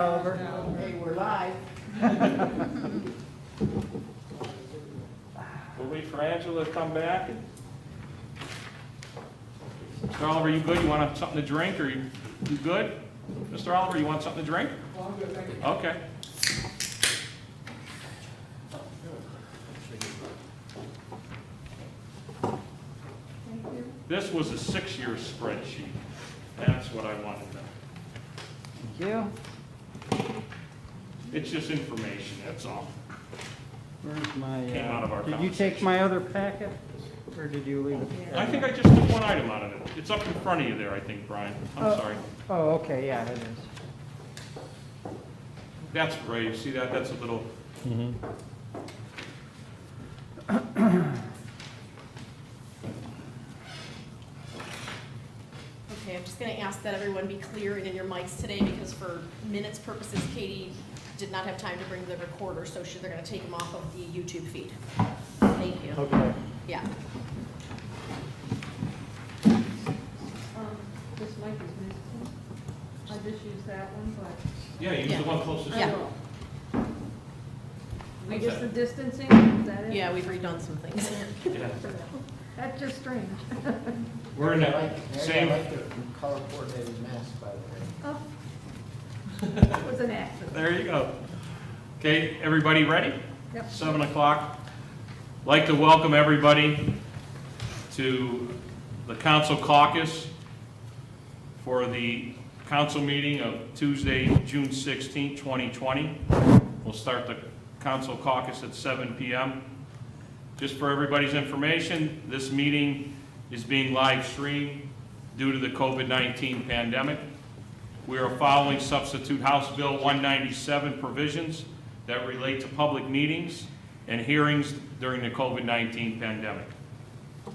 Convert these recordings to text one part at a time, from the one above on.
Over. Hey, we're live. We'll wait for Angela to come back. Mr. Oliver, you good? You want something to drink, or you good? Mr. Oliver, you want something to drink? Well, I'm good, thank you. Okay. This was a 6-year spreadsheet. That's what I wanted to know. Thank you. It's just information, that's all. Where's my, Came out of our did you take conversation. my other packet? Or did you leave it? I think I just took one item out of it. It's up in front of you there, I think, Brian. I'm sorry. Oh, okay, yeah, it is. That's right, you see that? That's a little, Okay, I'm just going to ask that everyone be clear and in your mics today, because for minutes purposes, Katie did not have time to bring the recorder, so they're going to take them off of the YouTube feed. Thank you. Okay. Yeah. This mic is missing. I just used that one, but yeah, use the one closest. Yeah. we just the distancing, is that it? Yeah, we've redone some things. Yeah. That's just strange. We're in I the like same, the color coordinated mask, by the way. Oh. It was an accident. there you go. Okay, everybody ready? Yep. 7 o'clock. Like to welcome everybody to the council caucus for the council meeting of Tuesday, June 16, 2020. We'll start the council caucus at 7 p.m. Just for everybody's information, this meeting is being live streamed due to the COVID-19 pandemic. We are following Substitute House Bill 197 provisions that relate to public meetings and hearings during the COVID-19 pandemic. I'd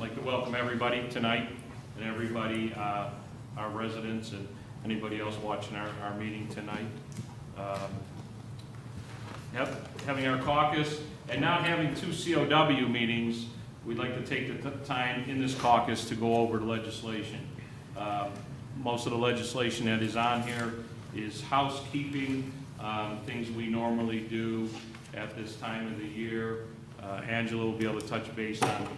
like to welcome everybody tonight, and everybody, our residents and anybody else watching our meeting tonight. Having our caucus and not having 2 COW meetings, we'd like to take the time in this caucus to go over the legislation. Most of the legislation that is on here is housekeeping, things we normally do at this time of the year. Angela will be able to touch base on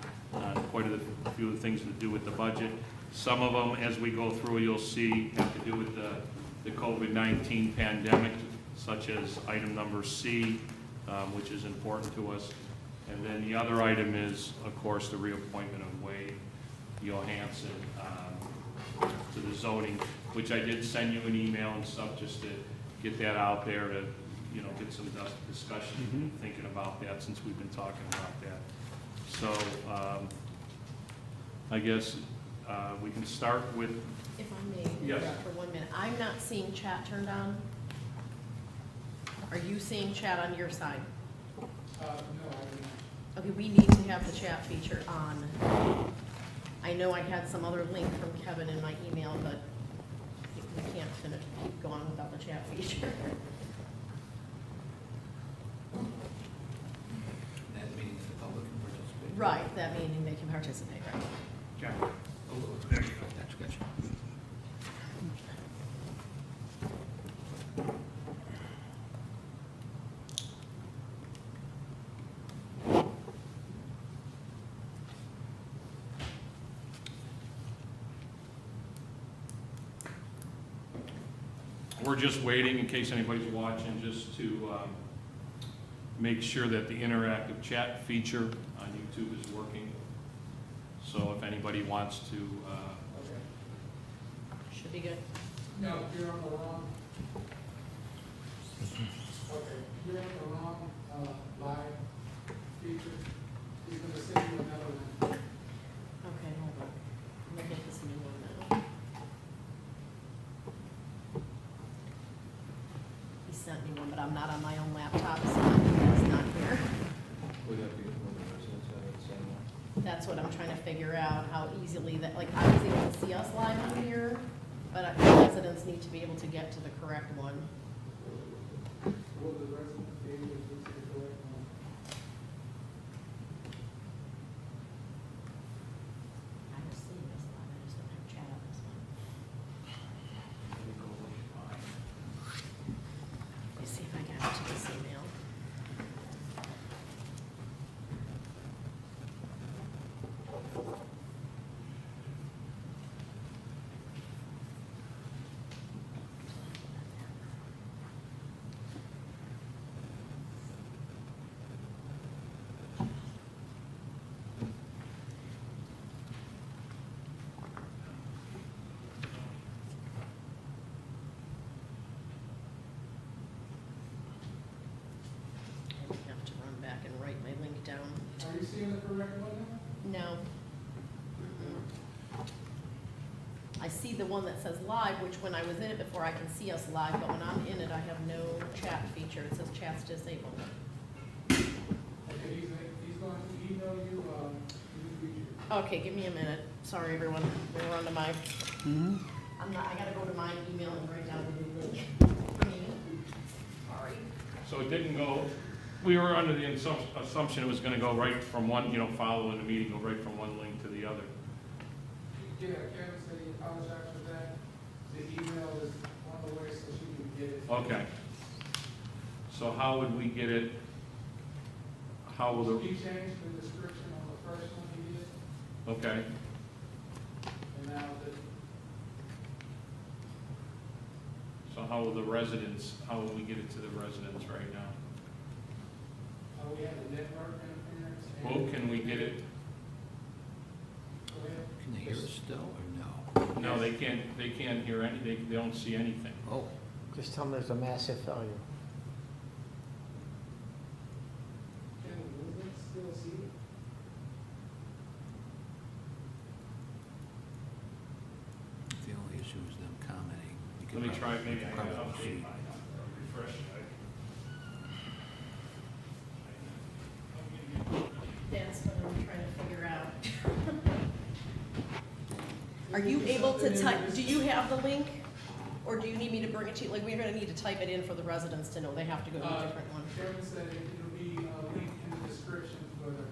quite a few of the things to do with the budget. Some of them, as we go through, you'll see have to do with the COVID-19 pandemic, such as item number C, which is important to us. And then the other item is, of course, the reappointment of Wade Johansson to the zoning, which I did send you an email and stuff just to get that out there to, get some discussion, thinking about that since we've been talking about that. So I guess we can start with, If I may Yes. interrupt for 1 minute. I'm not seeing chat turned on. Are you seeing chat on your side? No, I didn't. Okay, we need to have the chat feature on. I know I had some other link from Kevin in my email, but we can't keep going without the chat feature. That means the public can participate. Right, that meaning they can participate, right? okay. There you go, that's good. We're just waiting, in case anybody's watching, just to make sure that the interactive chat feature on YouTube is working. So if anybody wants to, Okay. Should be good. No, you're on the wrong. Okay, you're on the wrong, live feature. You're gonna send you another one. Okay, hold on. I'm gonna get this new one now. He sent me one, but I'm not on my own laptop, so it's not here. Would that be when the residents have the same one? That's what I'm trying to figure out, how easily that, like, I was able to see us live on here, but residents need to be able to get to the correct one. Will the resident be able to use the correct one? I was seeing this live, I just don't have chat on this one. record button now? No. I see the one that says live, which when I was in it before, I can see us live, but when I'm in it, I have no chat feature. It says chat's disabled. Okay, he's going to email you, new feature. Okay, give me a minute. Sorry, everyone. We're on to my, I gotta go to my email and write down the new link for me. Sorry. So it didn't go, we were under the assumption it was gonna go right from one, following the meeting, go right from one link to the other. Yeah, Kevin said he apologized for that. The email is on the way, so she can get it. Okay. So how would we get it? How will the, He changed the description on the first one he did, okay, and now so how will the residents, how will we get it to the residents right now? we have the network interference. Well, can we get it? Go ahead. Can they hear us still, or no? No, they can't hear any, they don't see anything. Oh, Just tell them there's a massive failure. Can we still see it? the only issue is them commenting. You Let me could try, probably- maybe you I could can probably update see. mine, refresh it. That's what I'm trying to figure out. Are you able to type, do you have the link? Or do you need me to bring it to you? Like, we're gonna need to type it in for the residents to know they have to go to a different one. Kevin said it'll be a link in the description for the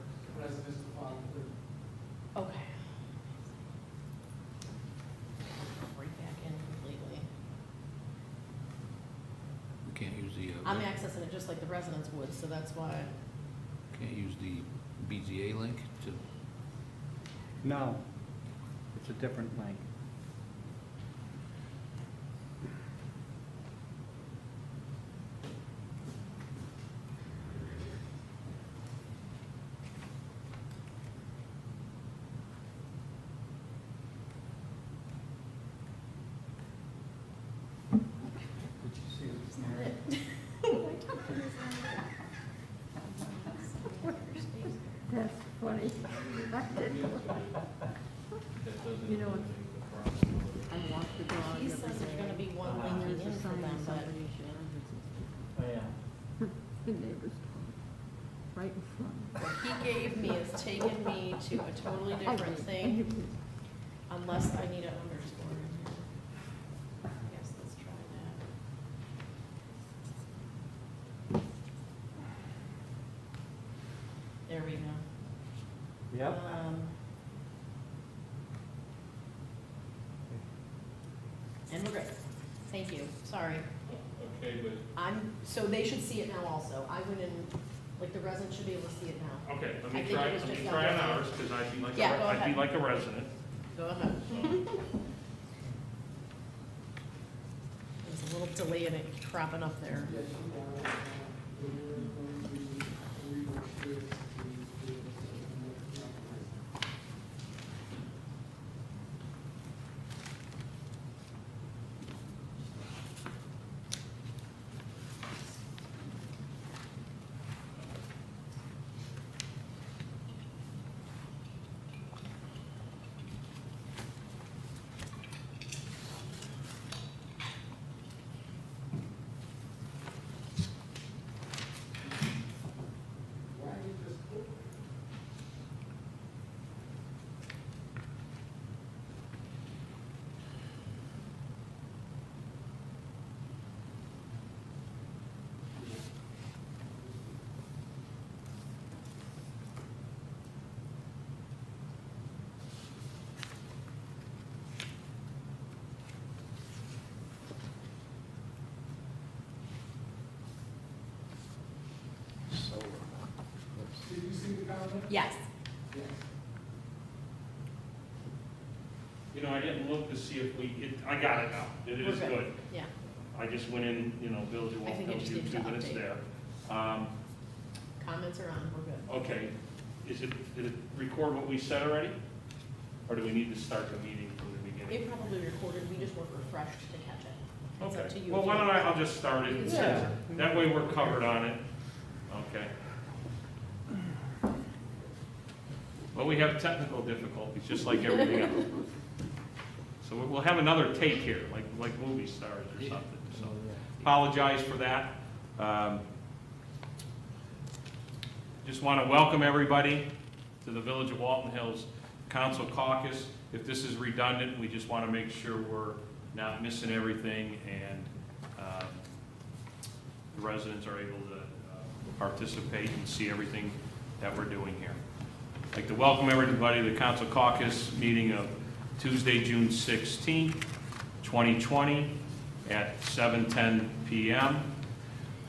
residents to follow through. Okay. Right back in completely. We can't use the, I'm accessing it just like the residents would, so that's why. can't use the BZA link to, No, it's a different link. Did you see what's there? That's funny. I didn't know. You know, I walk the dog He every says there's day, gonna be one and linking there's in a for sign them, in but somebody's yard that says, Oh, yeah. the neighbor's dog, right in front. what he gave me is taking me to a totally different thing, unless I need an underscore in here. I guess let's try that. There we go. Yep. And we're good. Thank you, sorry. Okay, but, So they should see it now also. I went in, like, the residents should be able to see it now. okay, let I me think try, it was let me just try on yellow. ours, because I'd be like, Yeah, go I'd be ahead. like a resident. Go ahead. So, There's a little delay in it cropping up there. Yes, you are. We're going to read this. Why you just put Did you see the comment? Yes. Yes. I didn't look to see if I got it now, it We're is good. good. Yeah. I just went in, Village of I Walton, think it just needs to YouTube, and it's update. there. Comments are on, we're good. Okay, did it record what we said already? Or do we need to start the meeting from the beginning? It probably recorded, we just weren't refreshed to catch it. It's up to Okay, you. well, why don't I'll just start it, Yeah. that way we're covered on it. Okay. Well, we have technical difficulties, just like everything else. So we'll have another take here, like movie stars or something, so apologize for that. Just want to welcome everybody to the Village of Walton Hills Council Caucus. If this is redundant, we just want to make sure we're not missing everything and the residents are able to participate and see everything that we're doing here. I'd like to welcome everybody to the Council Caucus meeting of Tuesday, June 16th, 2020 at 7:10 p.m.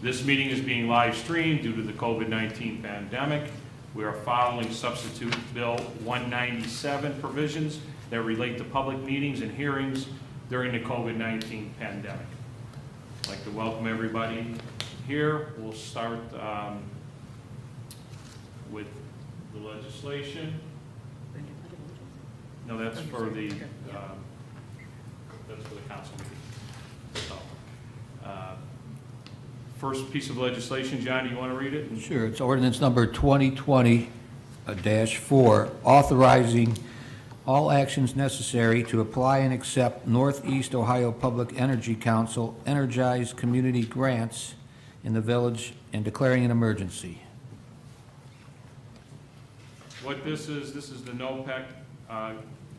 This meeting is being live streamed due to the COVID-19 pandemic. We are following Substitute Bill 197 provisions that relate to public meetings and hearings during the COVID-19 pandemic. I'd like to welcome everybody here. We'll start with the legislation. No, that's for the council meeting. So, first piece of legislation, John, do you want to read it? Sure, it's ordinance number 2020-4, authorizing all actions necessary to apply and accept Northeast Ohio Public Energy Council Energize Community Grants in the village and declaring an emergency. What this is the NOPEC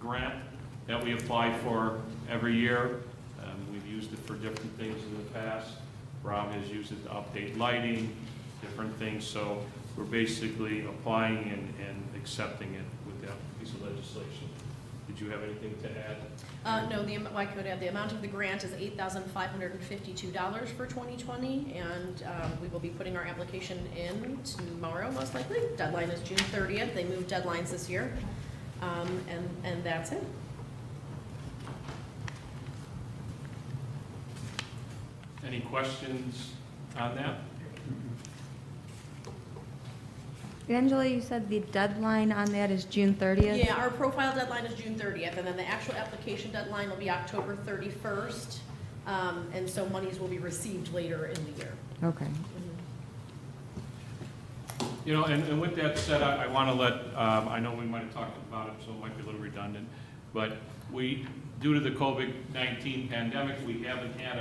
grant that we apply for every year. We've used it for different things in the past. Rob has used it to update lighting, different things. So we're basically applying and accepting it with that piece of legislation. Did you have anything to add? No, I could add, the amount of the grant is $8,552 for 2020, and we will be putting our application in tomorrow, most likely. Deadline is June 30th. They moved deadlines this year, and that's it. Any questions on that? Angela, you said the deadline on that is June 30th? Yeah, our profile deadline is June 30th, and then the actual application deadline will be October 31st, and so monies will be received later in the year. Okay. You know, and with that said, I want to let, I know we might have talked about it, so it might be a little redundant, but due to the COVID-19 pandemic, we haven't had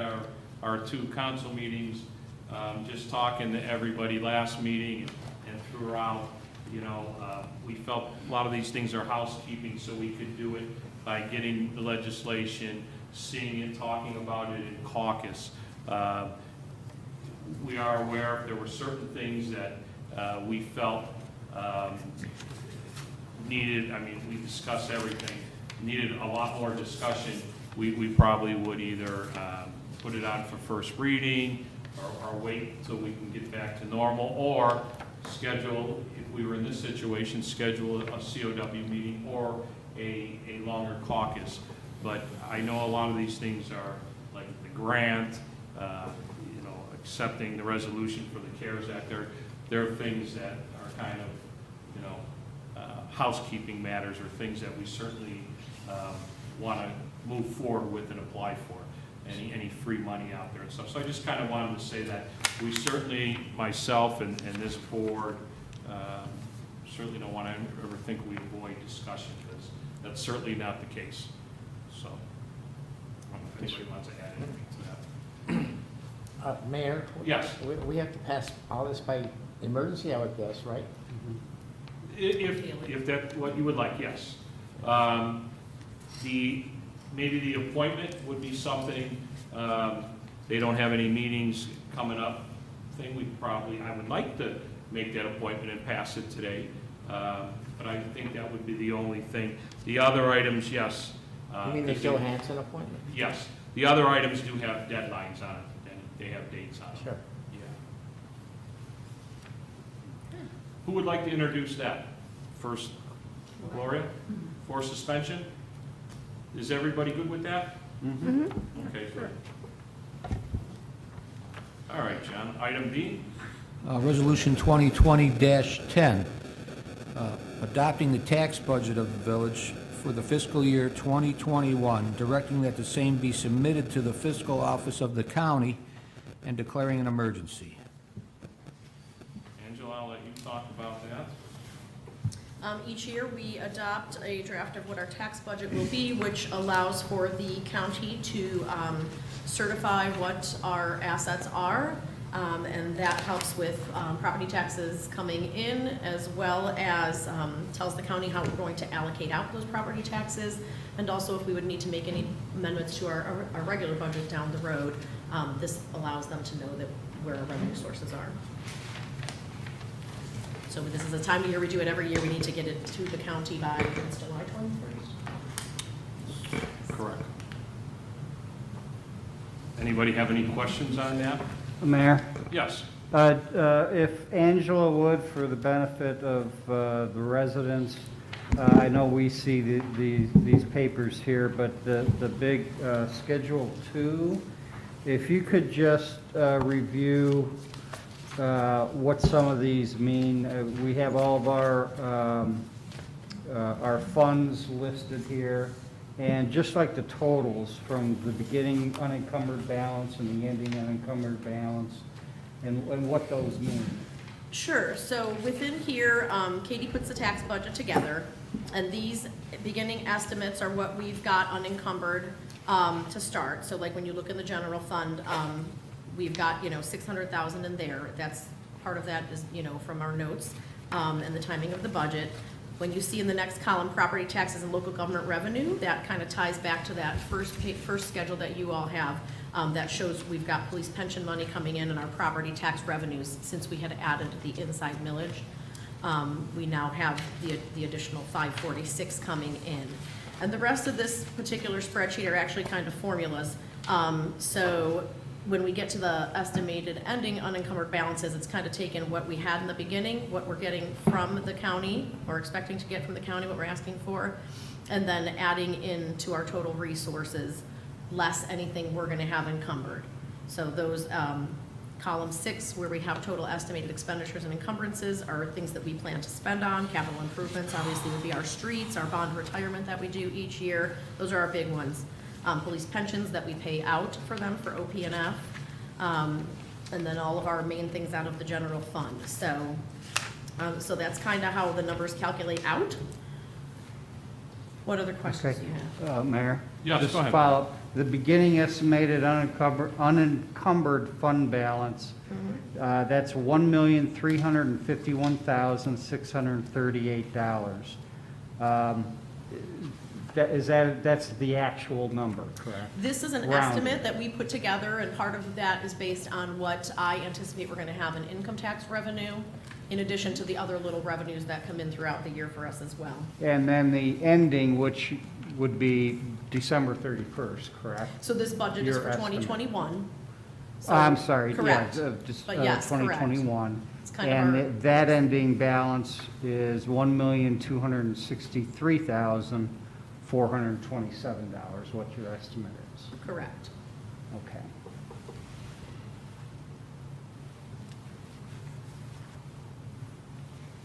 our two council meetings. Just talking to everybody last meeting and throughout, you know, we felt a lot of these things are housekeeping, so we could do it by getting the legislation, seeing it, talking about it in caucus. We are aware there were certain things that we felt needed, I mean, we discussed everything, needed a lot more discussion. We probably would either put it on for first reading or wait until we can get back to normal, or schedule, if we were in this situation, schedule a COW meeting or a longer caucus. But I know a lot of these things are like the grant, you know, accepting the resolution for the CARES Act. They're things that are kind of, you know, housekeeping matters or things that we certainly want to move forward with and apply for. Any free money out there and stuff. So I just kind of wanted to say that we certainly, myself and this board, certainly don't want to ever think we avoid discussion, because that's certainly not the case. So, I don't know if anybody wants to add anything to that. Mayor? Yes. We have to pass all this by emergency, I would guess, right? If that's what you would like, yes. Maybe the appointment would be something, they don't have any meetings coming up thing, I would like to make that appointment and pass it today, but I think that would be the only thing. The other items, yes. You mean the Johansson appointment? Yes, the other items do have deadlines on it, and they have dates on it. Sure. Yeah. Who would like to introduce that? First, Gloria, for suspension? Is everybody good with that? Mm-hmm. Okay, good. All right, John, item B. Resolution 2020-10, adopting the tax budget of the village for the fiscal year 2021, directing that the same be submitted to the fiscal office of the county and declaring an emergency. Angela, I'll let you talk about that. Each year, we adopt a draft of what our tax budget will be, which allows for the county to certify what our assets are. And that helps with property taxes coming in, as well as tells the county how we're going to allocate out those property taxes, and also if we would need to make any amendments to our regular budget down the road. This allows them to know that where our revenue sources are. So this is a time of year we do it every year. We need to get it to the county by July 21st. Correct. Anybody have any questions on that? Mayor, Yes. if Angela would, for the benefit of the residents, I know we see these papers here, but the big Schedule 2, if you could just review what some of these mean. We have all of our funds listed here, and just like the totals from the beginning unencumbered balance and the ending unencumbered balance, and what those mean. Sure, so within here, Katie puts the tax budget together, and these beginning estimates are what we've got unencumbered to start. So like when you look in the general fund, we've got, 600,000 in there. That's, part of that is, from our notes and the timing of the budget. When you see in the next column, property taxes and local government revenue, that kind of ties back to that first schedule that you all have. That shows we've got police pension money coming in and our property tax revenues. Since we had added the inside millage, we now have the additional 546 coming in. And the rest of this particular spreadsheet are actually kind of formulas. So when we get to the estimated ending unencumbered balances, it's kind of taken what we had in the beginning, what we're getting from the county, or expecting to get from the county, what we're asking for, and then adding into our total resources, less anything we're gonna have encumbered. So those, column 6, where we have total estimated expenditures and encumbrances, are things that we plan to spend on. Capital improvements obviously would be our streets, our bond retirement that we do each year. Those are our big ones. Police pensions that we pay out for them for OP&F, and then all of our main things out of the general fund. So, so that's kind of how the numbers calculate out. What other questions do you have? Mayor? Yes, Just go ahead. follow up. The beginning estimated unencumbered fund balance, that's $1,351,638. That's the actual number, correct? This is an Rounded. estimate that we put together, and part of that is based on what I anticipate we're gonna have in income tax revenue, in addition to the other little revenues that come in throughout the year for us as well. And then the ending, which would be December 31st, correct? So this budget is Your for estimate. 2021. So- I'm sorry, yeah, Correct. just But yes, correct. 2021. It's kind of our- And that ending balance is $1,263,427, what your estimate is. Correct. Okay.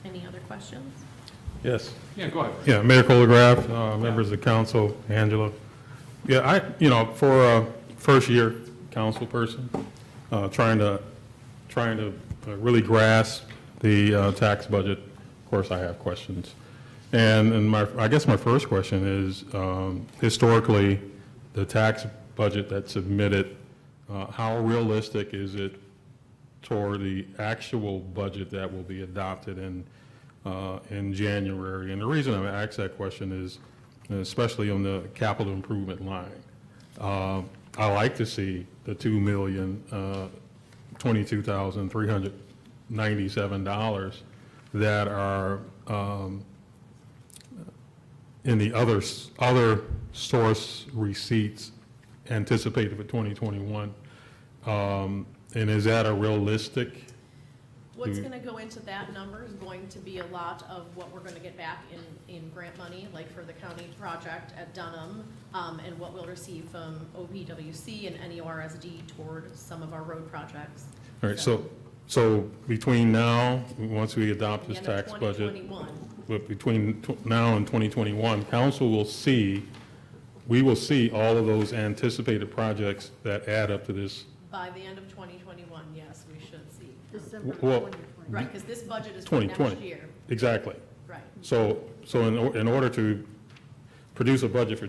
Any other questions? Yes. Yeah, go ahead. Yeah, Mayor Colograph, members of the council, Angela. Yeah, for a first-year council person, trying to really grasp the tax budget, of course, I have questions. And I guess my first question is, historically, the tax budget that's submitted, how realistic is it toward the actual budget that will be adopted in January? And the reason I ask that question is, especially on the capital improvement line, I like to see the $2,022,397 that are in the other source receipts anticipated for 2021. And is that a realistic? What's gonna go into that number is going to be a lot of what we're gonna get back in grant money, like for the county project at Dunham, and what we'll receive from OPWC and NERSD toward some of our road projects. All right, so between now, once we adopt The this end of tax budget, 2021. but between now and 2021, council will see, we will see all of those anticipated projects that add up to this. By the end of 2021, yes, we should see. December Well, 2020. Right, because this budget is for next 2020. year. Exactly. Right. So in order to produce a budget for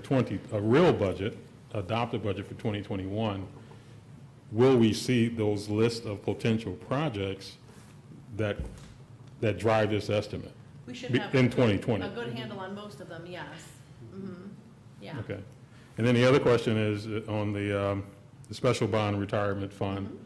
a real budget, adopt a budget for 2021, will we see those lists of potential projects that drive this estimate? We should have In a 2020. good handle on most of them, yes. Mhm. Yeah. Okay. And then the other question is on the special bond retirement fund.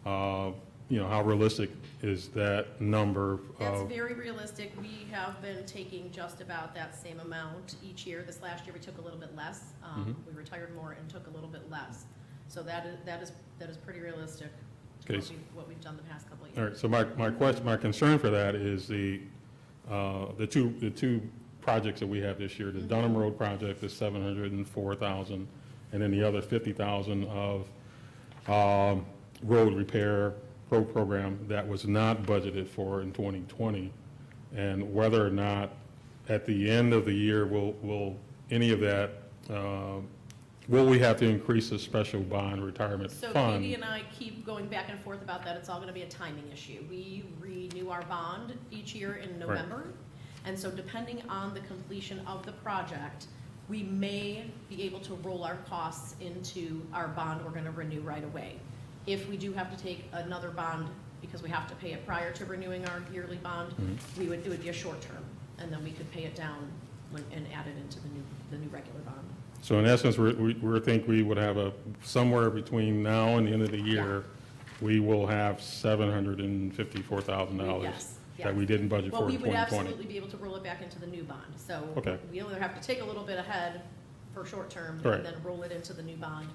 How realistic is that number? That's very realistic. We have been taking just about that same amount each year. This last year, we took a little bit less. We retired more and took a little bit less. So that is pretty realistic, Okay. what we've done the past couple of All years. right, so my concern for that is the two projects that we have this year. The Dunham Road project is $704,000, and then the other $50,000 of road repair program that was not budgeted for in 2020. And whether or not at the end of the year, will any of that, will we have to increase the special bond retirement So fund? Katie and I keep going back and forth about that. It's all going to be a timing issue. We renew our bond each year in November. And so depending on the completion of the project, we may be able to roll our costs into our bond we're going to renew right away. If we do have to take another bond because we have to pay it prior to renewing our yearly bond, it would be a short term, and then we could pay it down and add it into the new regular bond. So in essence, we think we would have somewhere between now and the end of the year, we will have $754,000 Yes, that we didn't budget Well, for we in would 2020. absolutely be able to roll it back into the new bond. So Okay. we either have to take a little bit ahead for short term Right. and then roll it into the new bond,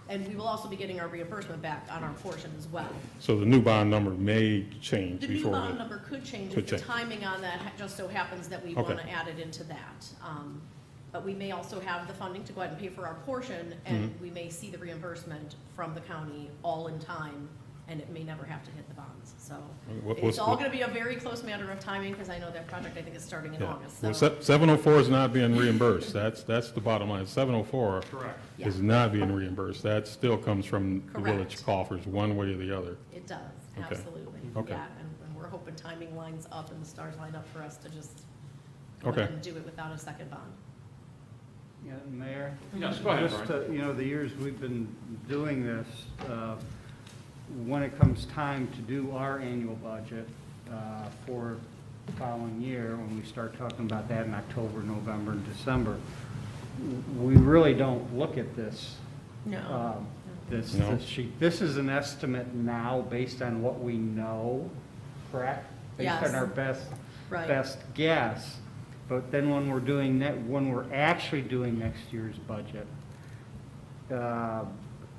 and we will also be getting our reimbursement back on our portion as well. So the new bond number may change The new before. bond number could change Could if the change. timing on that just so happens that we Okay. want to add it into that. But we may also have the funding to go ahead and pay for our portion, and we may see the reimbursement from the county all in time, and it may never have to hit the bonds. So What's it's all the- going to be a very close matter of timing, because I know that project, I think, is starting in Yeah. August. Well, So 704 is not being reimbursed. That's the bottom line. 704 Correct. is Yeah. not being reimbursed. That still comes from the Correct. village coffers, one way or the other. it does, Okay. absolutely. Okay. Yeah, and we're hoping timing lines up and the stars line up for us to just go Okay. ahead and do it without a second bond. Yeah, Mayor? Yes, go ahead, Just, Brian. the years we've been doing this, when it comes time to do our annual budget for the following year, when we start talking about that in October, November, and December, we really don't look at this, No. this No. sheet. This is an estimate now based on what we know, correct? Based Yes. on our best Right. guess. But then when when we're actually doing next year's budget,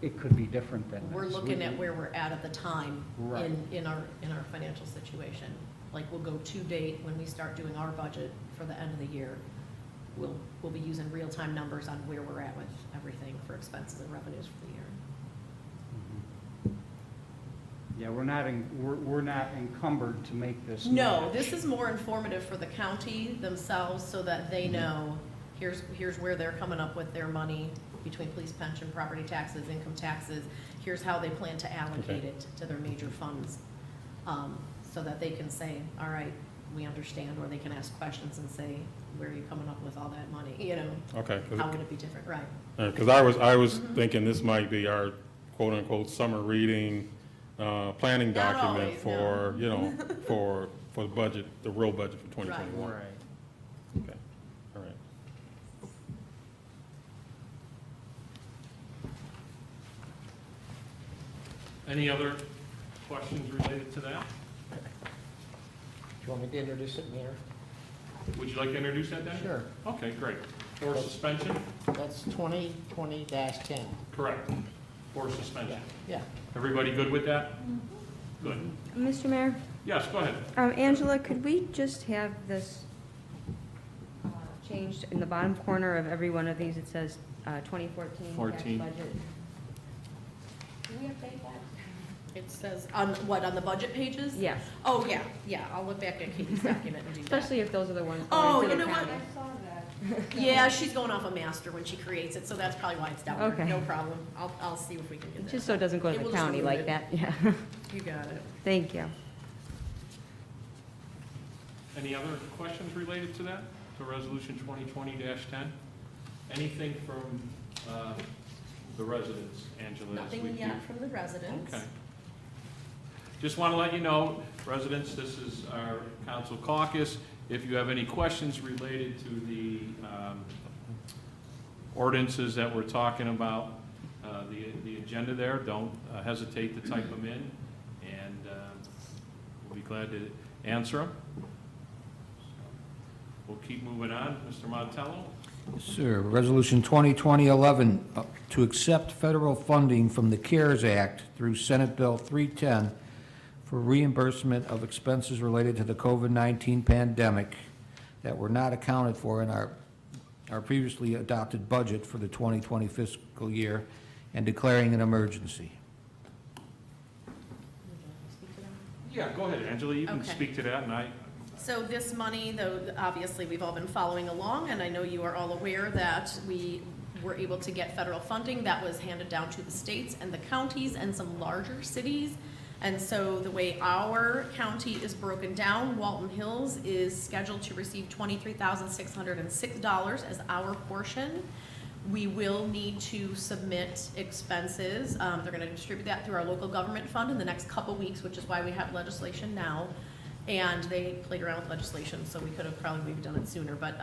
it could be different than this. We're looking at where we're at the time Right. in our financial situation. Like, we'll go to date when we start doing our budget for the end of the year. We'll be using real-time numbers on where we're at with everything for expenses and revenues for the year. Yeah, we're not encumbered to make this. No, match. this is more informative for the county themselves, so that they know, here's where they're coming up with their money between police pension, property taxes, income taxes. Here's how they plan to allocate Okay. it to their major funds, so that they can say, all right, we understand, or they can ask questions and say, where are you coming up with all that money, Okay. how would it be different, right? Because I was thinking this might be our quote-unquote summer reading, planning Not document always, no. for the budget, the real budget for 2021. Right. Okay, all right. Any other questions related to that? Do you want me to introduce it, Mayor? Would you like to introduce that then? Sure. Okay, great. For suspension? That's 2020-10. Correct. For suspension. Yeah. Everybody good with that? Good. Mr. Mayor, Yes, go ahead. Angela, could we just have this changed in the bottom corner of every one of these? It says 2014 tax 14. budget. Can we update that? It says, on the budget pages? Yes, Oh, yeah, I'll look back at Katie's document and do that. especially if those are the ones. Oh, going to you the know what? county. Yeah, she's going off a master when she creates it, so that's probably why it's down there. Okay. No problem. I'll see if we can get that. Just so it doesn't go to It the will just county remove like it. that, yeah. You got it. Thank you. Any other questions related to that, to Resolution 2020-10? Anything from the residents, Angela? as we Nothing keep- yet from the residents. Okay. Just want to let you know, residents, this is our council caucus. If you have any questions related to the ordinances that we're talking about, the agenda there, don't hesitate to type them in, and we'll be glad to answer them. We'll keep moving on. Mr. Montello? Yes, sir. Resolution 2020-11, to accept federal funding from the CARES Act through Senate Bill 310 for reimbursement of expenses related to the COVID-19 pandemic that were not accounted for in our previously adopted budget for the 2020 fiscal year and declaring an emergency. Yeah, go ahead, Angela. You can Okay. speak to that, and I, So this money, though, obviously, we've all been following along, and I know you are all aware that we were able to get federal funding that was handed down to the states and the counties and some larger cities. And so the way our county is broken down, Walton Hills is scheduled to receive $23,606 as our portion. We will need to submit expenses. They're gonna distribute that through our local government fund in the next couple weeks, which is why we have legislation now. And they played around with legislation, so we could have probably maybe done it sooner, but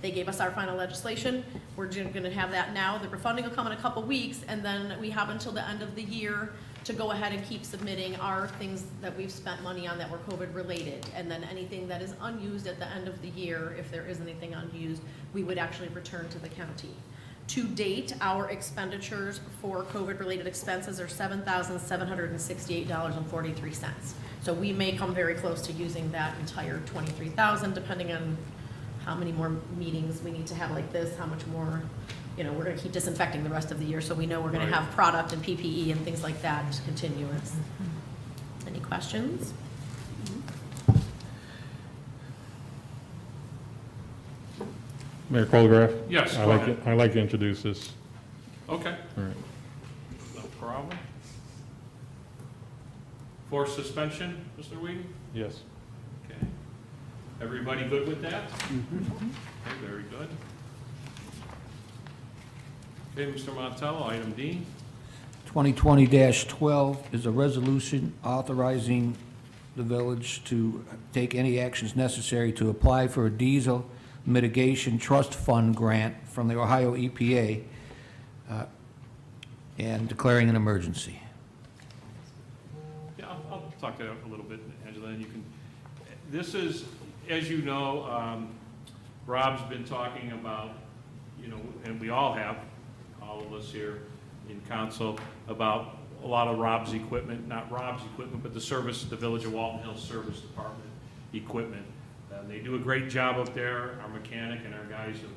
they gave us our final legislation. We're gonna have that now. The funding will come in a couple weeks, and then we have until the end of the year to go ahead and keep submitting our things that we've spent money on that were COVID-related. And then anything that is unused at the end of the year, if there is anything unused, we would actually return to the county. To date, our expenditures for COVID-related expenses are $7,768.43. So we may come very close to using that entire $23,000, depending on how many more meetings we need to have like this, how much more, you know, we're gonna keep disinfecting the rest of the year, so we know we're gonna Right. have product and PPE and things like that continuous. Any questions? Mayor Colgraf? Yes, I'd go like ahead. to- I'd like to introduce this. Okay, All right. no problem. For suspension, Mr. Whedon? Yes. Okay. Everybody good with that? Okay, very good. Okay, Mr. Montello, item D. 2020-12 is a resolution authorizing the village to take any actions necessary to apply for a diesel mitigation trust fund grant from the Ohio EPA and declaring an emergency. Yeah, I'll talk to that a little bit, Angela, and you can, this is, as you know, Rob's been talking about, you know, and we all have, all of us here in council, about a lot of Rob's equipment, not Rob's equipment, but the Village of Walton Hills Service Department equipment. They do a great job up there, our mechanic and our guys have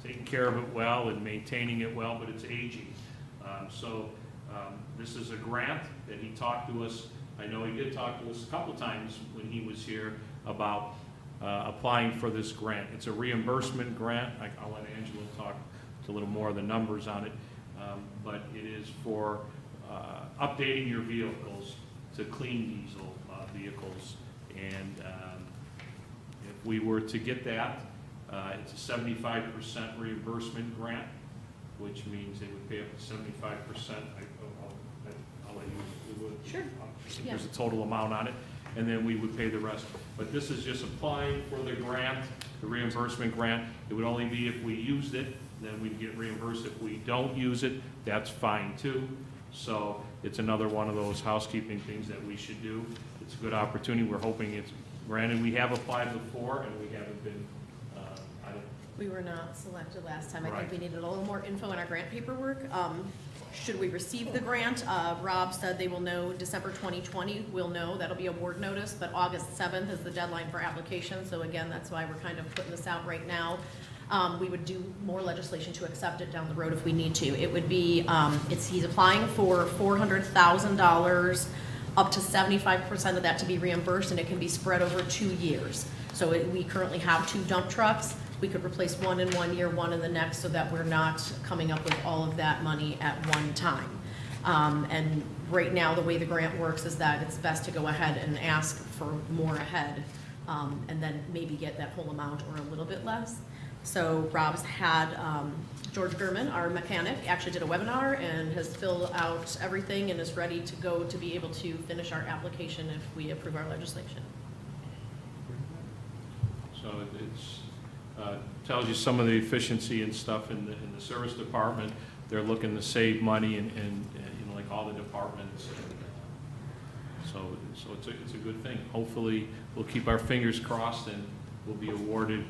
taken care of it well and maintaining it well, but it's aging. This is a grant that he talked to us, I know he did talk to us a couple times when he was here about applying for this grant. It's a reimbursement grant. I'll let Angela talk a little more of the numbers on it, but it is for updating your vehicles to clean diesel vehicles. And if we were to get that, it's a 75% reimbursement grant, which means they would pay up to 75%. I'll let you, we would. Sure. I think Yeah. there's a total amount on it, and then we would pay the rest. But this is just applying for the grant, the reimbursement grant. It would only be if we used it, then we'd get reimbursed. If we don't use it, that's fine too. So it's another one of those housekeeping things that we should do. It's a good opportunity. We're hoping it's granted. We have applied before, and we haven't been, We were not selected last time. I Right. think we needed a little more info in our grant paperwork. Should we receive the grant, Rob said they will know December 2020, we'll know, that'll be award notice, but August 7th is the deadline for application, so again, that's why we're kind of putting this out right now. We would do more legislation to accept it down the road if we need to. It would be, he's applying for $400,000, up to 75% of that to be reimbursed, and it can be spread over 2 years. So we currently have 2 dump trucks. We could replace one in 1 year, one in the next, so that we're not coming up with all of that money at one time. And right now, the way the grant works is that it's best to go ahead and ask for more ahead and then maybe get that whole amount or a little bit less. So Rob's had, George Gurman, our mechanic, actually did a webinar and has filled out everything and is ready to go to be able to finish our application if we approve our legislation. So it's, tells you some of the efficiency and stuff in the service department. They're looking to save money and you know, like all the departments. So it's a good thing. Hopefully, we'll keep our fingers crossed and we'll be awarded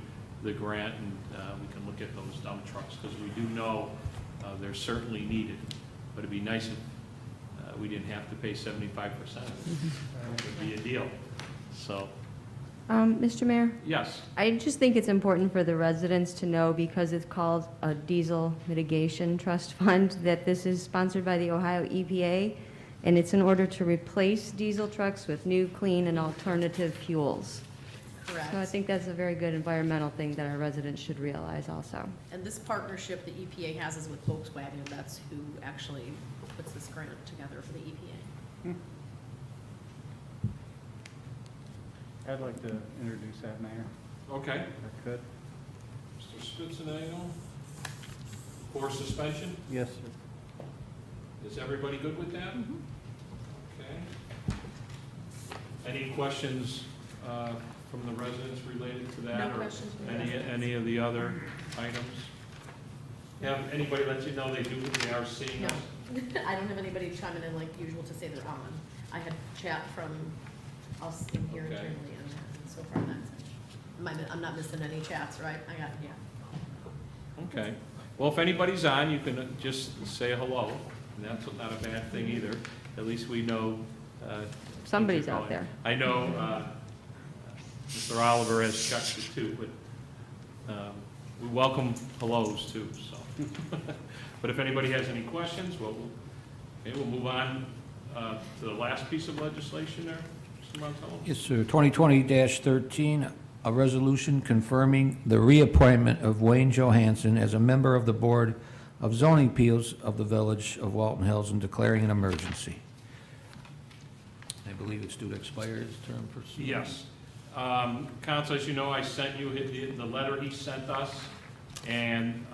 the grant, and we can look at those dump trucks, because we do know they're certainly needed. But it'd be nice if we didn't have to pay 75%. It would be a deal. So, Mr. Mayor, yes. I just think it's important for the residents to know, because it's called a diesel mitigation trust fund, that this is sponsored by the Ohio EPA, and it's in order to replace diesel trucks with new, clean, and alternative fuels. Correct. So I think that's a very good environmental thing that our residents should realize also. And this partnership the EPA has is with Volkswagen. That's who actually puts this grant together for the EPA. I'd like to introduce that, Mayor, Okay. if I could. Mr. Spitznagel, for suspension? Yes, sir. Is everybody good with that? Okay. Any questions from the residents related to that? No or questions from the residents. Any of the other items? Have anybody let you know they are seeing No. us? I don't have anybody chiming in like usual to say they're on. I had chat from us in here Okay. internally on that, and so far that's it. I'm not missing any chats, right? I got, yeah. Okay. Well, if anybody's on, you can just say hello, and that's not a bad thing either. At least we know. Somebody's you're out calling. there. I know Mr. Oliver has checked it too, but we welcome hellos too, so. But if anybody has any questions, we'll move on to the last piece of legislation there, Mr. Montello. Yes, sir. 2020-13, a resolution confirming the reappointment of Wayne Johansson as a member of the Board of Zoning Appeals of the Village of Walton Hills and declaring an emergency. I believe it's due to expire his term for... Yes. Council, as you know, I sent you the letter he sent us, and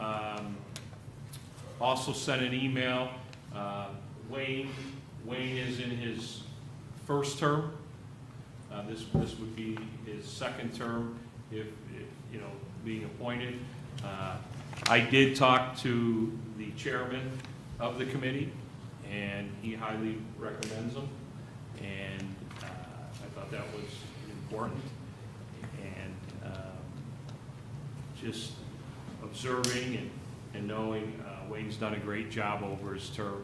also sent an email. Wayne is in his first term. This would be his second term if you know, being appointed. I did talk to the chairman of the committee, and he highly recommends him. And I thought that was important. And just observing and knowing Wayne's done a great job over his term,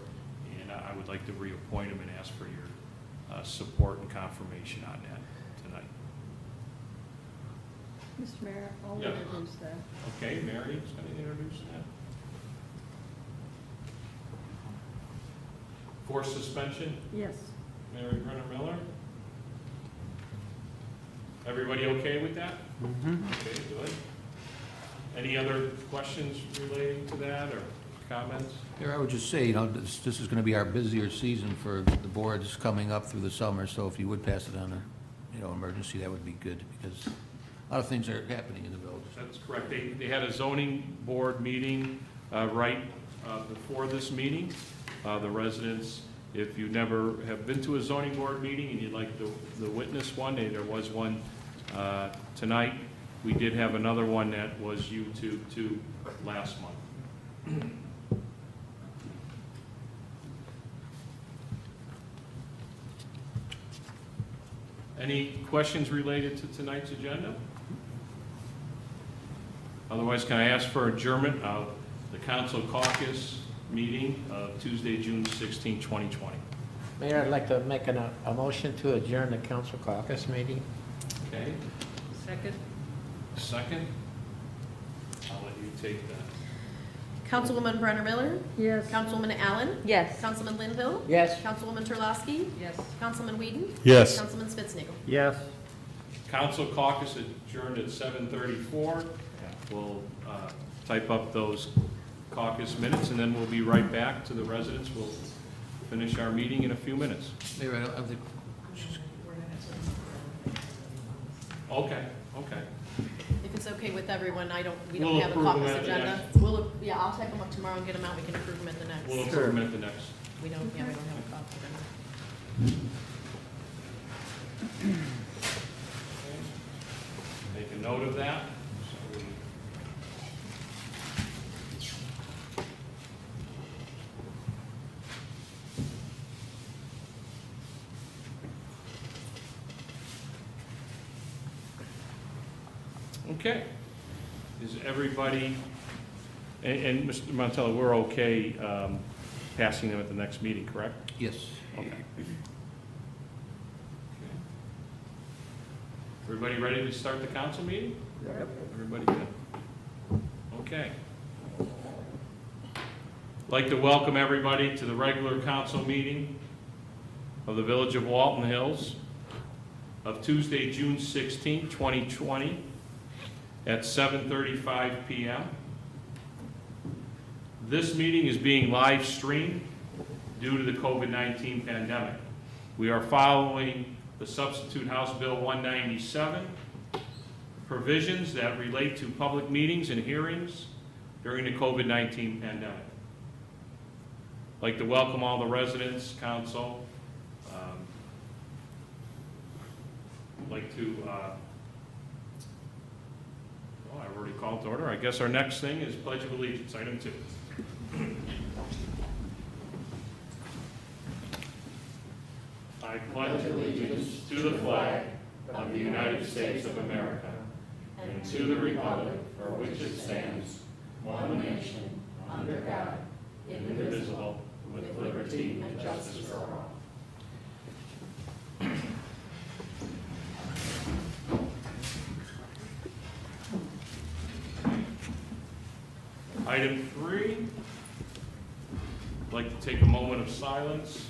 and I would like to reappoint him and ask for your support and confirmation on that tonight. Mr. Mayor, I'll Yeah. introduce that. Okay, Mary's going to introduce that. For suspension, Yes. Mary Brenner Miller. Everybody okay with that? Okay, good. Any other questions relating to that or comments? Here, I would just say, you know, this is going to be our busier season for the boards coming up through the summer, so if you would pass it on a, you know, emergency, that would be good, because a lot of things are happening in the village. That's correct. They had a zoning board meeting right before this meeting. The residents, if you never have been to a zoning board meeting and you'd like to witness one, there was one tonight. We did have another one that was YouTube too last month. Any questions related to tonight's agenda? Otherwise, can I ask for adjournment of the council caucus meeting of Tuesday, June 16, 2020? Mayor, I'd like to make a motion to adjourn the council caucus meeting. Okay, Second. second? I'll let you take that. Councilwoman Brenner Miller? Yes. Councilwoman Allen? Yes. Councilman Linville? Yes. Councilwoman Terlasky? Yes. Councilman Whedon? Yes. Councilman Spitznagel. Yes. Council caucus adjourned at 7:34. We'll type up those caucus minutes, and then we'll be right back to the residents. We'll finish our meeting in a few minutes. Mayor, I don't think, Okay, okay. If it's okay with everyone, we We'll don't have a approve them caucus at the agenda. next- Yeah, I'll type them up tomorrow and get them out, we can approve them at the next. We'll approve them at the next. We don't have a caucus agenda. Make a note of that. So we- Okay. Is everybody, and Mr. Montello, we're okay passing them at the next meeting, correct? Yes. Okay. Everybody ready to start the council meeting? Yep. Everybody good? Okay. I'd like to welcome everybody to the regular council meeting of the Village of Walton Hills of Tuesday, June 16, 2020, at 7:35 p.m. This meeting is being live streamed due to the COVID-19 pandemic. We are following the substitute House Bill 197, provisions that relate to public meetings and hearings during the COVID-19 pandemic. I'd like to welcome all the residents, council. I'd like to, I've already called to order. I guess our next thing is Pledge of Allegiance, item 2. I pledge allegiance to the flag of the United States of America and to the republic for which it stands, one nation, under God, indivisible, with liberty and justice for all. Item 3, I'd like to take a moment of silence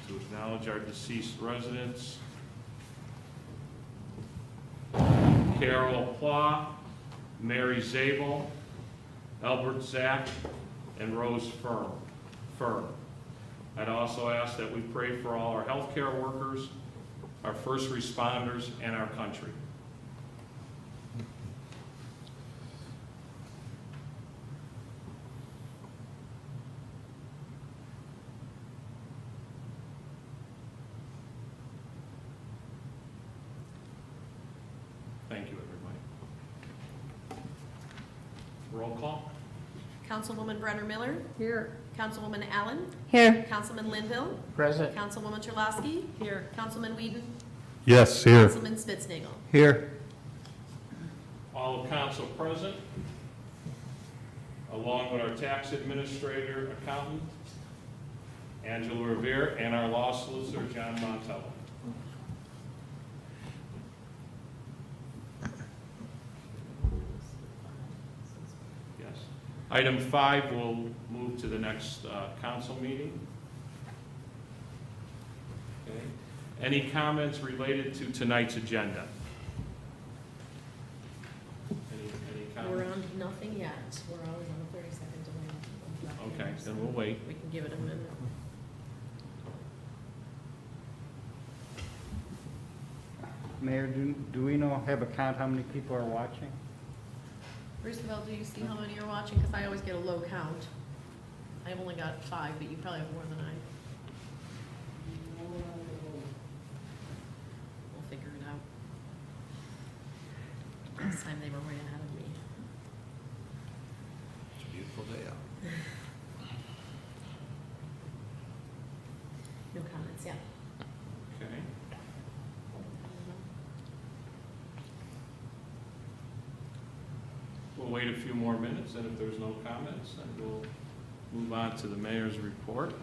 to acknowledge our deceased residents. Carol Pla, Mary Zabel, Albert Zack, and Rose Firm. I'd also ask that we pray for all our healthcare workers, our first responders, and our country. Thank you, everybody. Roll call. Councilwoman Brenner Miller, Here. Councilwoman Allen, Here. Councilman Linville, Present. Councilwoman Terlasky. Here. Councilman Whedon, Yes, here. Councilman Spitznagel. Here. All of council present, along with our tax administrator, accountant, Angela Revere, and our law solicitor, John Montello. Yes. Item 5 will move to the next council meeting. Okay. Any comments related to tonight's agenda? Any We're comments? on nothing yet. We're always on the 30-second delay. Okay, then we'll wait. We can give it a minute. Mayor, do we have a count how many people are watching? Roosevelt, do you see how many are watching? Because I always get a low count. I've only got 5, but you probably have more than I. We'll figure it out. Last time they were way ahead of me. It's a beautiful day out. No comments, yeah. Okay. We'll wait a few more minutes, and if there's no comments, then we'll move on to the mayor's report.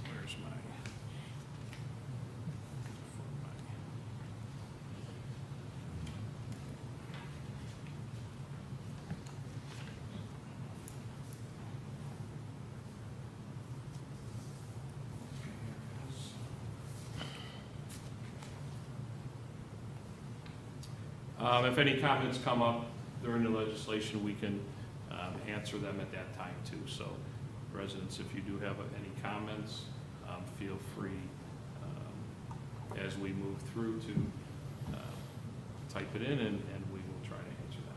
Where's my? If any comments come up during the legislation, we can answer them at that time too. So residents, if you do have any comments, feel free as we move through to type it in and we will try to answer that.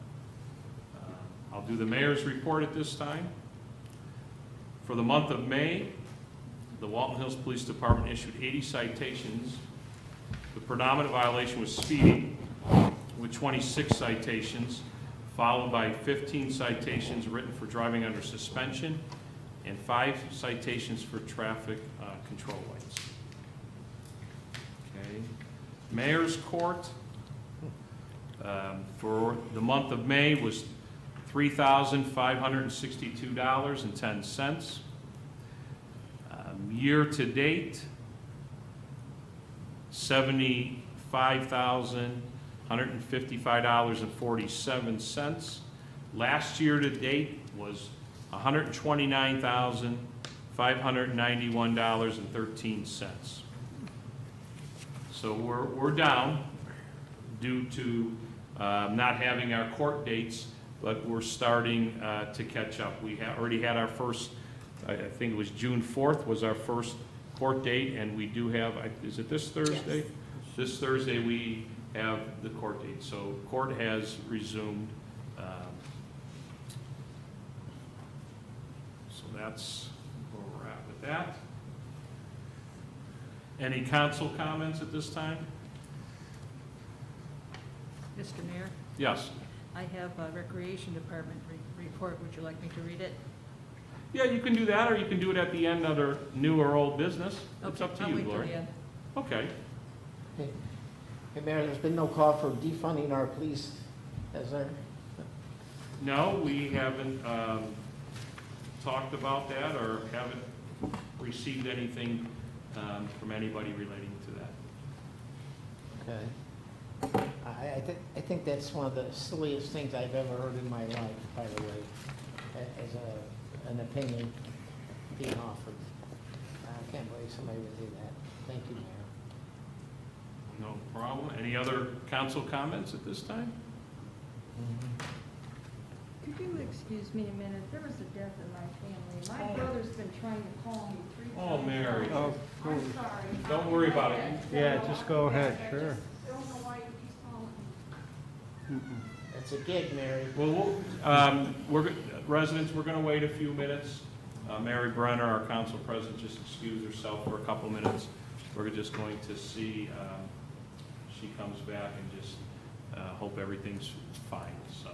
I'll do the mayor's report at this time. For the month of May, the Walton Hills Police Department issued 80 citations. The predominant violation was speeding, with 26 citations, followed by 15 citations written for driving under suspension and 5 citations for traffic control lights. Okay. Mayor's Court for the month of May was $3,562.10. Year to date, $75,155.47. Last year to date was $129,591.13. So we're down due to not having our court dates, but we're starting to catch up. We already had our first, I think it was June 4th was our first court date, and we do have, is it this Thursday? Yes. This Thursday, we have the court date. So court has resumed. So that's where we're at with that. Any council comments at this time? Mr. Mayor, Yes. I have a Recreation Department report. Would you like me to read it? Yeah, you can do that, or you can do it at the end under new or old business. It's Okay, up to I'll you, wait till Gloria. the end. Okay. Hey, Mayor, there's been no call for defunding our police, has there? No, we haven't talked about that or haven't received anything from anybody relating to that. Okay. I think that's one of the silliest things I've ever heard in my life, by the way, as an opinion being offered. I can't believe somebody would do that. Thank you, Mayor. No problem. Any other council comments at this time? Could you excuse me a minute? There was a death in my family. My brother's been trying to call me 3 times. Oh, Mary. Oh, I'm sorry. Don't worry about it. Yeah, just go ahead, I sure. just don't know why he's calling. It's a gig, Mary. Well, residents, we're going to wait a few minutes. Mary Brenner, our council president, just excused herself for a couple minutes. We're just going to see she comes back and just hope everything's fine. So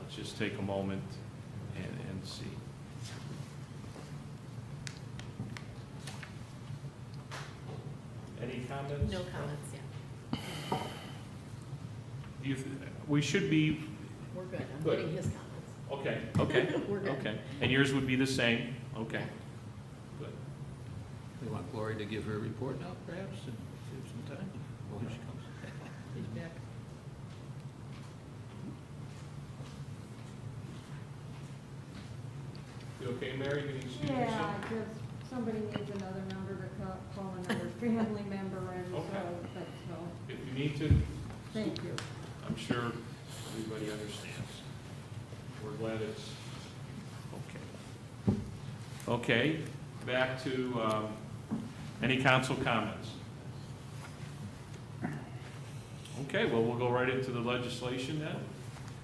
let's just take a moment and see. Any comments? No comments, yeah. We should be, We're good. I'm Good. getting his comments. okay, We're good. okay. And yours would be the same? Okay. Good. We want Gloria to give her report now, perhaps, and save some time before she comes. He's back. You okay, Mary? Can you excuse Yeah, yourself? just, somebody needs another number to call another family member, and so Okay. that's all. If you need to, Thank you. I'm sure everybody understands. We're glad it's okay. Okay, back to any council comments? Okay, well, we'll go right into the legislation then.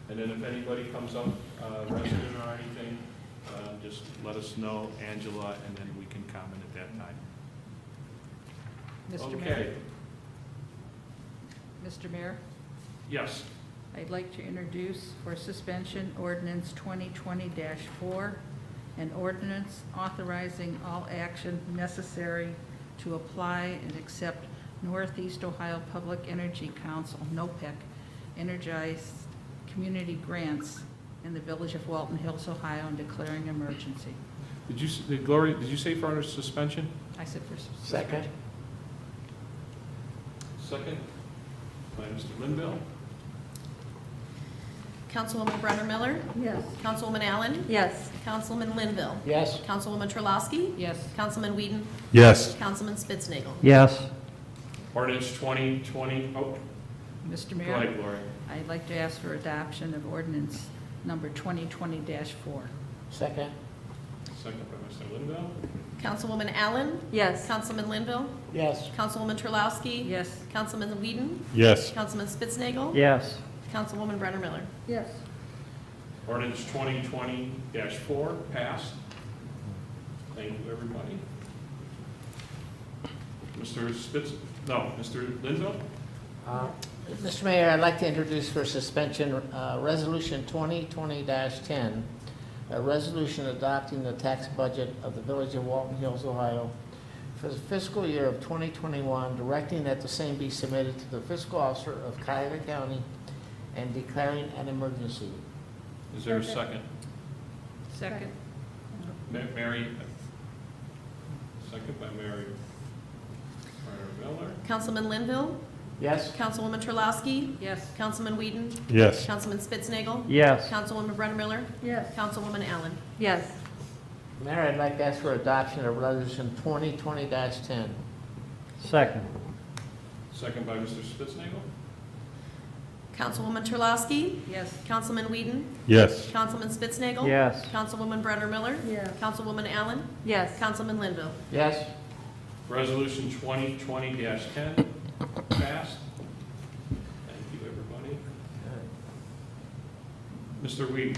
And then if anybody comes up, resident or anything, just let us know, Angela, and then we can comment at that time. Mr. Okay, Mayor, Mr. Mayor, yes. I'd like to introduce for suspension ordinance 2020-4, an ordinance authorizing all action necessary to apply and accept Northeast Ohio Public Energy Council, NOPEC, energized community grants in the village of Walton Hills, Ohio, and declaring emergency. Gloria, did you say for under suspension? I said for Second? Second, by Mr. Linville. Councilwoman Brenner Miller, Yes. Councilwoman Allen, Yes. Councilman Linville, Yes? Councilwoman Trulowski, Yes. Councilman Whedon, Yes. Councilman Spitznagel. Yes. Ordinance 2020, Mr. Go Mayor, ahead, Gloria. I'd like to ask for adoption of ordinance number 2020-4. Second? Second by Mr. Linville. Councilwoman Allen? Yes. Councilman Linville? Yes. Councilwoman Terlouski? Yes. Councilman Whedon? Yes. Councilman Spitznagel. Yes. Councilwoman Brenner Miller. Yes. Ordinance 2020-4 passed. Thank you, everybody. Mr. Linville? Mr. Mayor, I'd like to introduce for suspension, Resolution 2020-10, a resolution adopting the tax budget of the Village of Walton Hills, Ohio for the fiscal year of 2021, directing that the same be submitted to the fiscal officer of Cuyahoga County and declaring an emergency. Is there a second? Second. Mary? Second by Mary Brenner Miller. Councilman Linville? Yes? Councilwoman Terlouski? Yes. Councilman Whedon? Yes. Councilman Spitznagel. Yes. Councilwoman Brenner Miller. Yes. Councilwoman Allen. Yes. Mayor, I'd like to ask for adoption of Resolution 2020-10. Second. Second by Mr. Spitznagel. Councilwoman Terlouski? Yes. Councilman Whedon? Yes. Councilman Spitznagel. Yes. Councilwoman Brenner Miller. Yes. Councilwoman Allen. Yes. Councilman Linville. Yes? Resolution 2020-10 passed. Thank you, everybody. Mr. Whedon.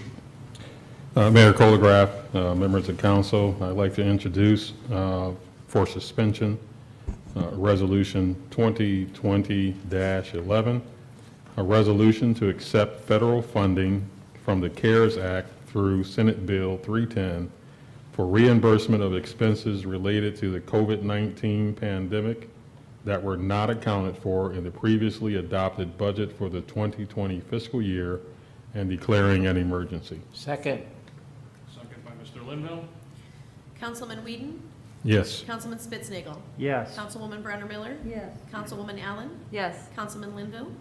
Mayor Colograph, members of council, I'd like to introduce for suspension Resolution 2020-11, a resolution to accept federal funding from the CARES Act through Senate Bill 310 for reimbursement of expenses related to the COVID-19 pandemic that were not accounted for in the previously adopted budget for the 2020 fiscal year and declaring an emergency. Second? Second by Mr. Linville. Councilman Whedon? Yes. Councilman Spitznagel. Yes. Councilwoman Brenner Miller. Yes. Councilwoman Allen. Yes. Councilman Linville.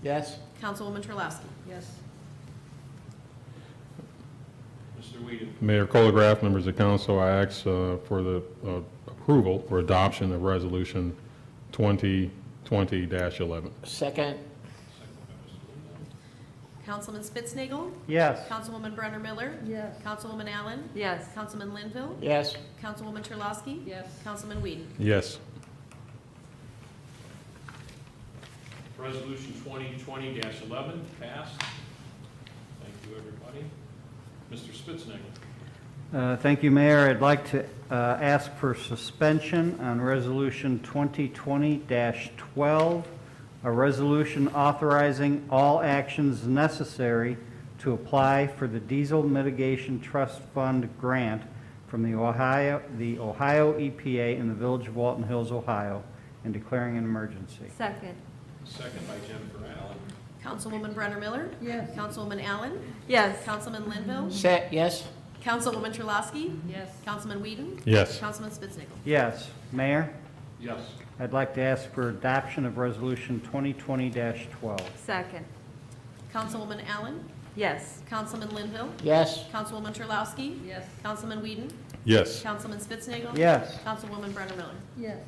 Yes? Councilwoman Terlouski. Yes. Mr. Whedon. Mayor Colograph, members of council, I ask for the approval or adoption of Resolution 2020-11. Second? Second by Mr. Linville. Councilman Spitznagel. Yes. Councilwoman Brenner Miller. Yes. Councilwoman Allen. Yes. Councilman Linville. Yes? Councilwoman Terlouski. Yes. Councilman Whedon. Yes. Resolution 2020-11 passed. Thank you, everybody. Mr. Spitznagel. Thank you, Mayor. I'd like to ask for suspension on Resolution 2020-12, a resolution authorizing all actions necessary to apply for the Diesel Mitigation Trust Fund grant from the Ohio EPA in the Village of Walton Hills, Ohio, and declaring an emergency. Second. Second by Jennifer Allen. Councilwoman Brenner Miller. Yes. Councilwoman Allen. Yes. Councilman Linville. Yes? Councilwoman Terlouski. Yes. Councilman Whedon. Yes. Councilman Spitznagel. Yes. Mayor, Yes. I'd like to ask for adoption of Resolution 2020-12. Second. Councilwoman Allen. Yes. Councilman Linville. Yes? Councilwoman Terlouski. Yes. Councilman Whedon. Yes. Councilman Spitznagel. Yes. Councilwoman Brenner Miller. Yes.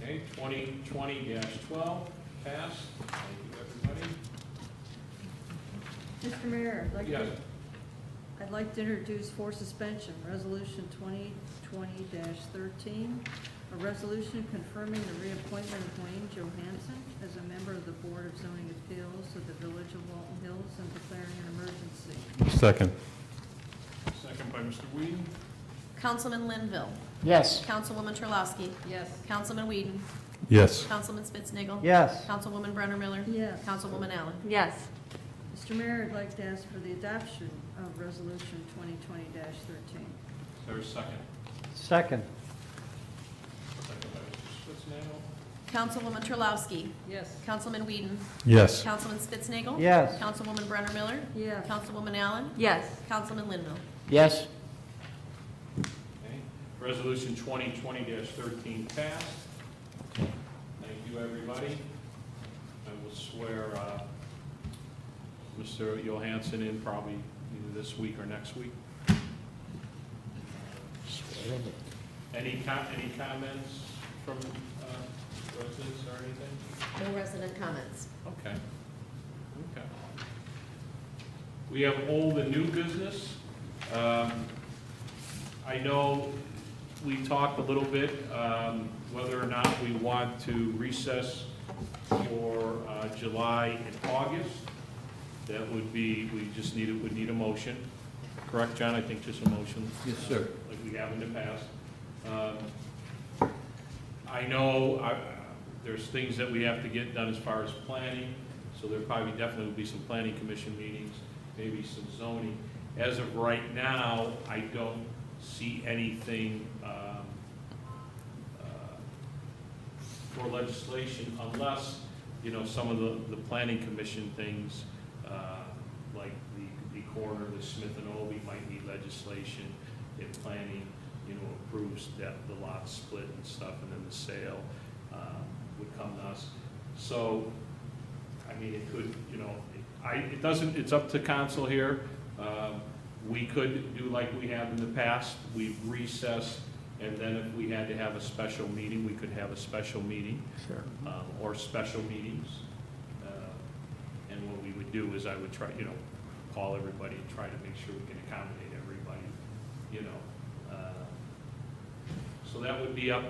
Okay, 2020-12 passed. Thank you, everybody. Mr. Mayor, Yes. I'd like to introduce for suspension, Resolution 2020-13, a resolution confirming the reappointment of Wayne Johansson as a member of the Board of Zoning Appeals of the Village of Walton Hills and declaring an emergency. Second. Second by Mr. Whedon. Councilman Linville. Yes? Councilwoman Terlouski. Yes. Councilman Whedon. Yes. Councilman Spitznagel. Yes. Councilwoman Brenner Miller. Yes. Councilwoman Allen. Yes. Mr. Mayor, I'd like to ask for the adoption of Resolution 2020-13. Is there a second? Second. Second by Mr. Spitznagel. Councilwoman Terlouski. Yes. Councilman Whedon. Yes. Councilman Spitznagel. Yes. Councilwoman Brenner Miller. Yes. Councilwoman Allen. Yes. Councilman Linville. Yes? Okay. Resolution 2020-13 passed. Thank you, everybody. I will swear Mr. Johansson in probably either this week or next week. Any comments from residents or anything? No resident comments. Okay. Okay. We have old and new business. I know we talked a little bit whether or not we want to recess for July and August. That would be, would need a motion. Correct, John? I think just a motion. Yes, sir. Like we have in the past. I know there's things that we have to get done as far as planning, so there probably definitely will be some planning commission meetings, maybe some zoning. As of right now, I don't see anything for legislation unless, you know, some of the planning commission things, like the corner, the Smith and Obie might need legislation if planning, you know, approves that the lot split and stuff, and then the sale would come to us. So, I mean, it could, you know, it doesn't, it's up to council here. We could do like we have in the past, we've recessed, and then if we had to have a special meeting, we could have a special meeting. Sure. Or special meetings. And what we would do is I would try, you know, call everybody and try to make sure we can accommodate everybody, you know. So that would be up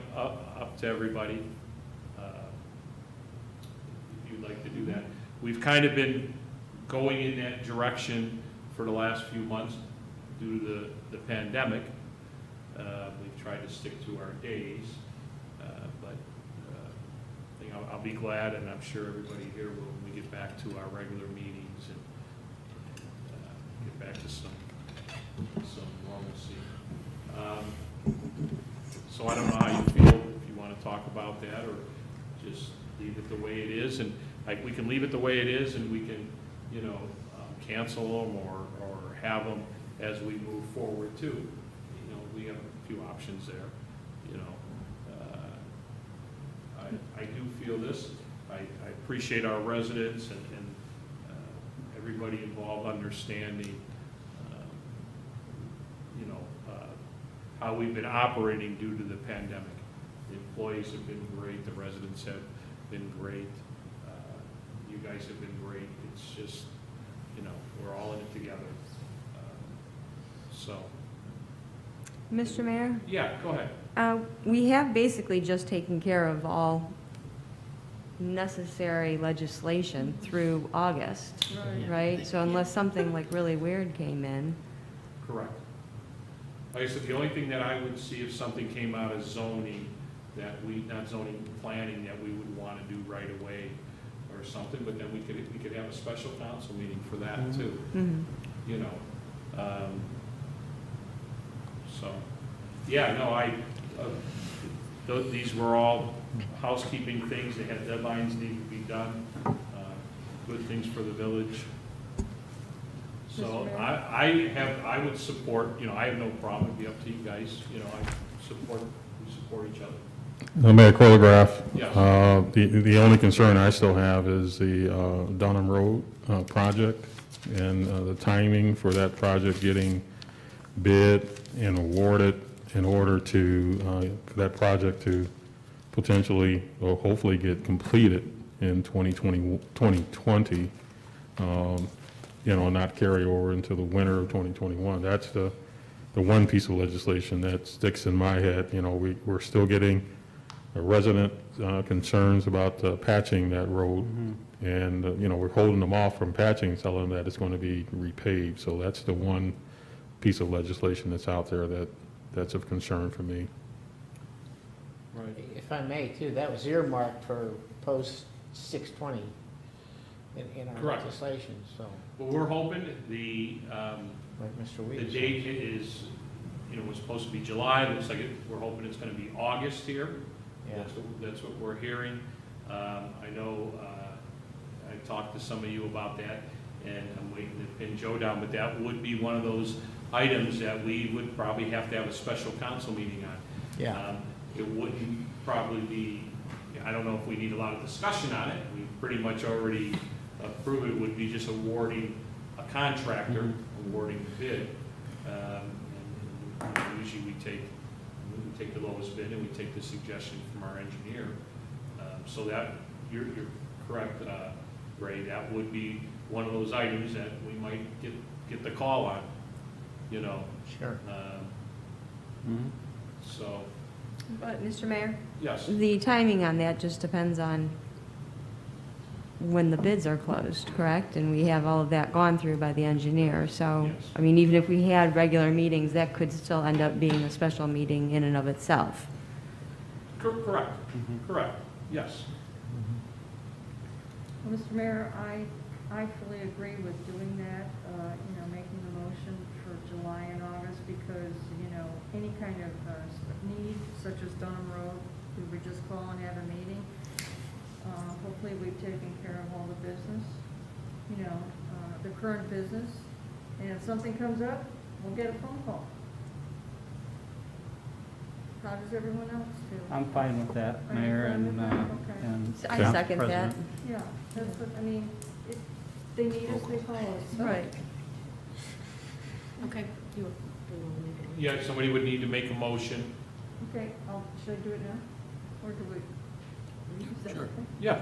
to everybody, if you'd like to do that. We've kind of been going in that direction for the last few months due to the pandemic. We've tried to stick to our days, but I think I'll be glad, and I'm sure everybody here will, when we get back to our regular meetings and get back to some normalcy. So I don't know how you feel, if you want to talk about that, or just leave it the way it is, and we can leave it the way it is, and we can, you know, cancel them or have them as we move forward too. You know, we have a few options there, you know. I do feel this. I appreciate our residents and everybody involved understanding, you know, how we've been operating due to the pandemic. The employees have been great. The residents have been great. You guys have been great. It's just, you know, we're all in it together. So. Mr. Mayor? Yeah, go ahead. We have basically just taken care of all necessary legislation through August, right? So unless something like really weird came in. Correct. Like I said, the only thing that I would see if something came out of zoning that not zoning, planning, that we would want to do right away or something, but then we could have a special council meeting for that too, you know. So, yeah, no, these were all housekeeping things. They had deadlines needing to be done, good things for the village. So I would support, you know, I have no problem. It'd be up to you guys. You know, we support each other. Mayor Quilligraph. Yes. The only concern I still have is the Dunham Road project and the timing for that project getting bid and awarded in order to, for that project to potentially or hopefully get completed in 2020, you know, not carry over into the winter of 2021. That's the one piece of legislation that sticks in my head. You know, we're still getting resident concerns about patching that road. And, you know, we're holding them off from patching, telling them that it's going to be repaved. So that's the one piece of legislation that's out there that's of concern for me. Right. If I may too, that was earmarked for post 620 in our Correct. legislation, so, Well, we're hoping the like Mr. the Weeks. date is, you know, was supposed to be July. It looks like we're hoping it's going to be August here. Yeah. That's what we're hearing. I know I talked to some of you about that, and I'm waiting to pin Joe down, but that would be one of those items that we would probably have to have a special council meeting on. Yeah. It wouldn't probably be, I don't know if we need a lot of discussion on it. We pretty much already approved it. It would be just awarding a contractor, awarding the bid. And usually we take the lowest bid and we take the suggestion from our engineer. So that, you're correct, Ray, that would be one of those items that we might get the call on, you know. Sure. So, But, Mr. Mayor, yes, the timing on that just depends on when the bids are closed, correct? And we have all of that gone through by the engineer, so, Yes. I mean, even if we had regular meetings, that could still end up being a special meeting in and of itself. correct, correct, yes. Well, Mr. Mayor, I fully agree with doing that, making the motion for July and August, because, any kind of need, such as Dunham Road, we were just calling at a meeting. Hopefully, we've taken care of all the business, the current business, and if something comes up, we'll get a phone call. How does everyone else feel? I'm fine with that, Are you Mayor, fine with that? Okay. and I Yeah. second that. President. Yeah, that's what, if they need us, they call us. Right. Okay, you, Yeah, somebody would need to make a motion. Okay, should I do it now? Or do we? Is that Sure. okay? Yeah,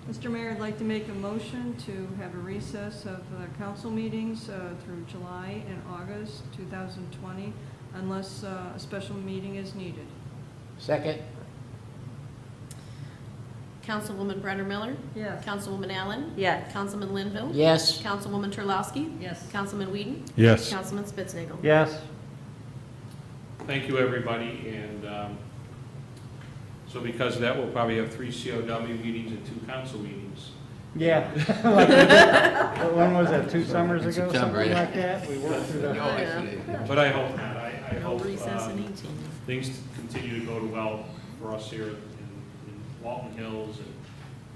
Mr. Mayor, I'd like to make a motion to have a recess of council meetings through July and August 2020, unless a special meeting is needed. Second? Councilwoman Brenner Miller? Yes. Councilwoman Allen? Yes. Councilman Linville? Yes. Councilwoman Terlowski? Yes. Councilman Whedon? Yes. Councilman Spitznagel. yes, thank you, everybody, and so because of that, we'll probably have 3 COW meetings and 2 council meetings. yeah. Like we did- When was that, 2 summers In ago, September, something yeah. like that? We worked through the, But I hope not, I No hope recess in 18. things continue to go well for us here in Walton Hills and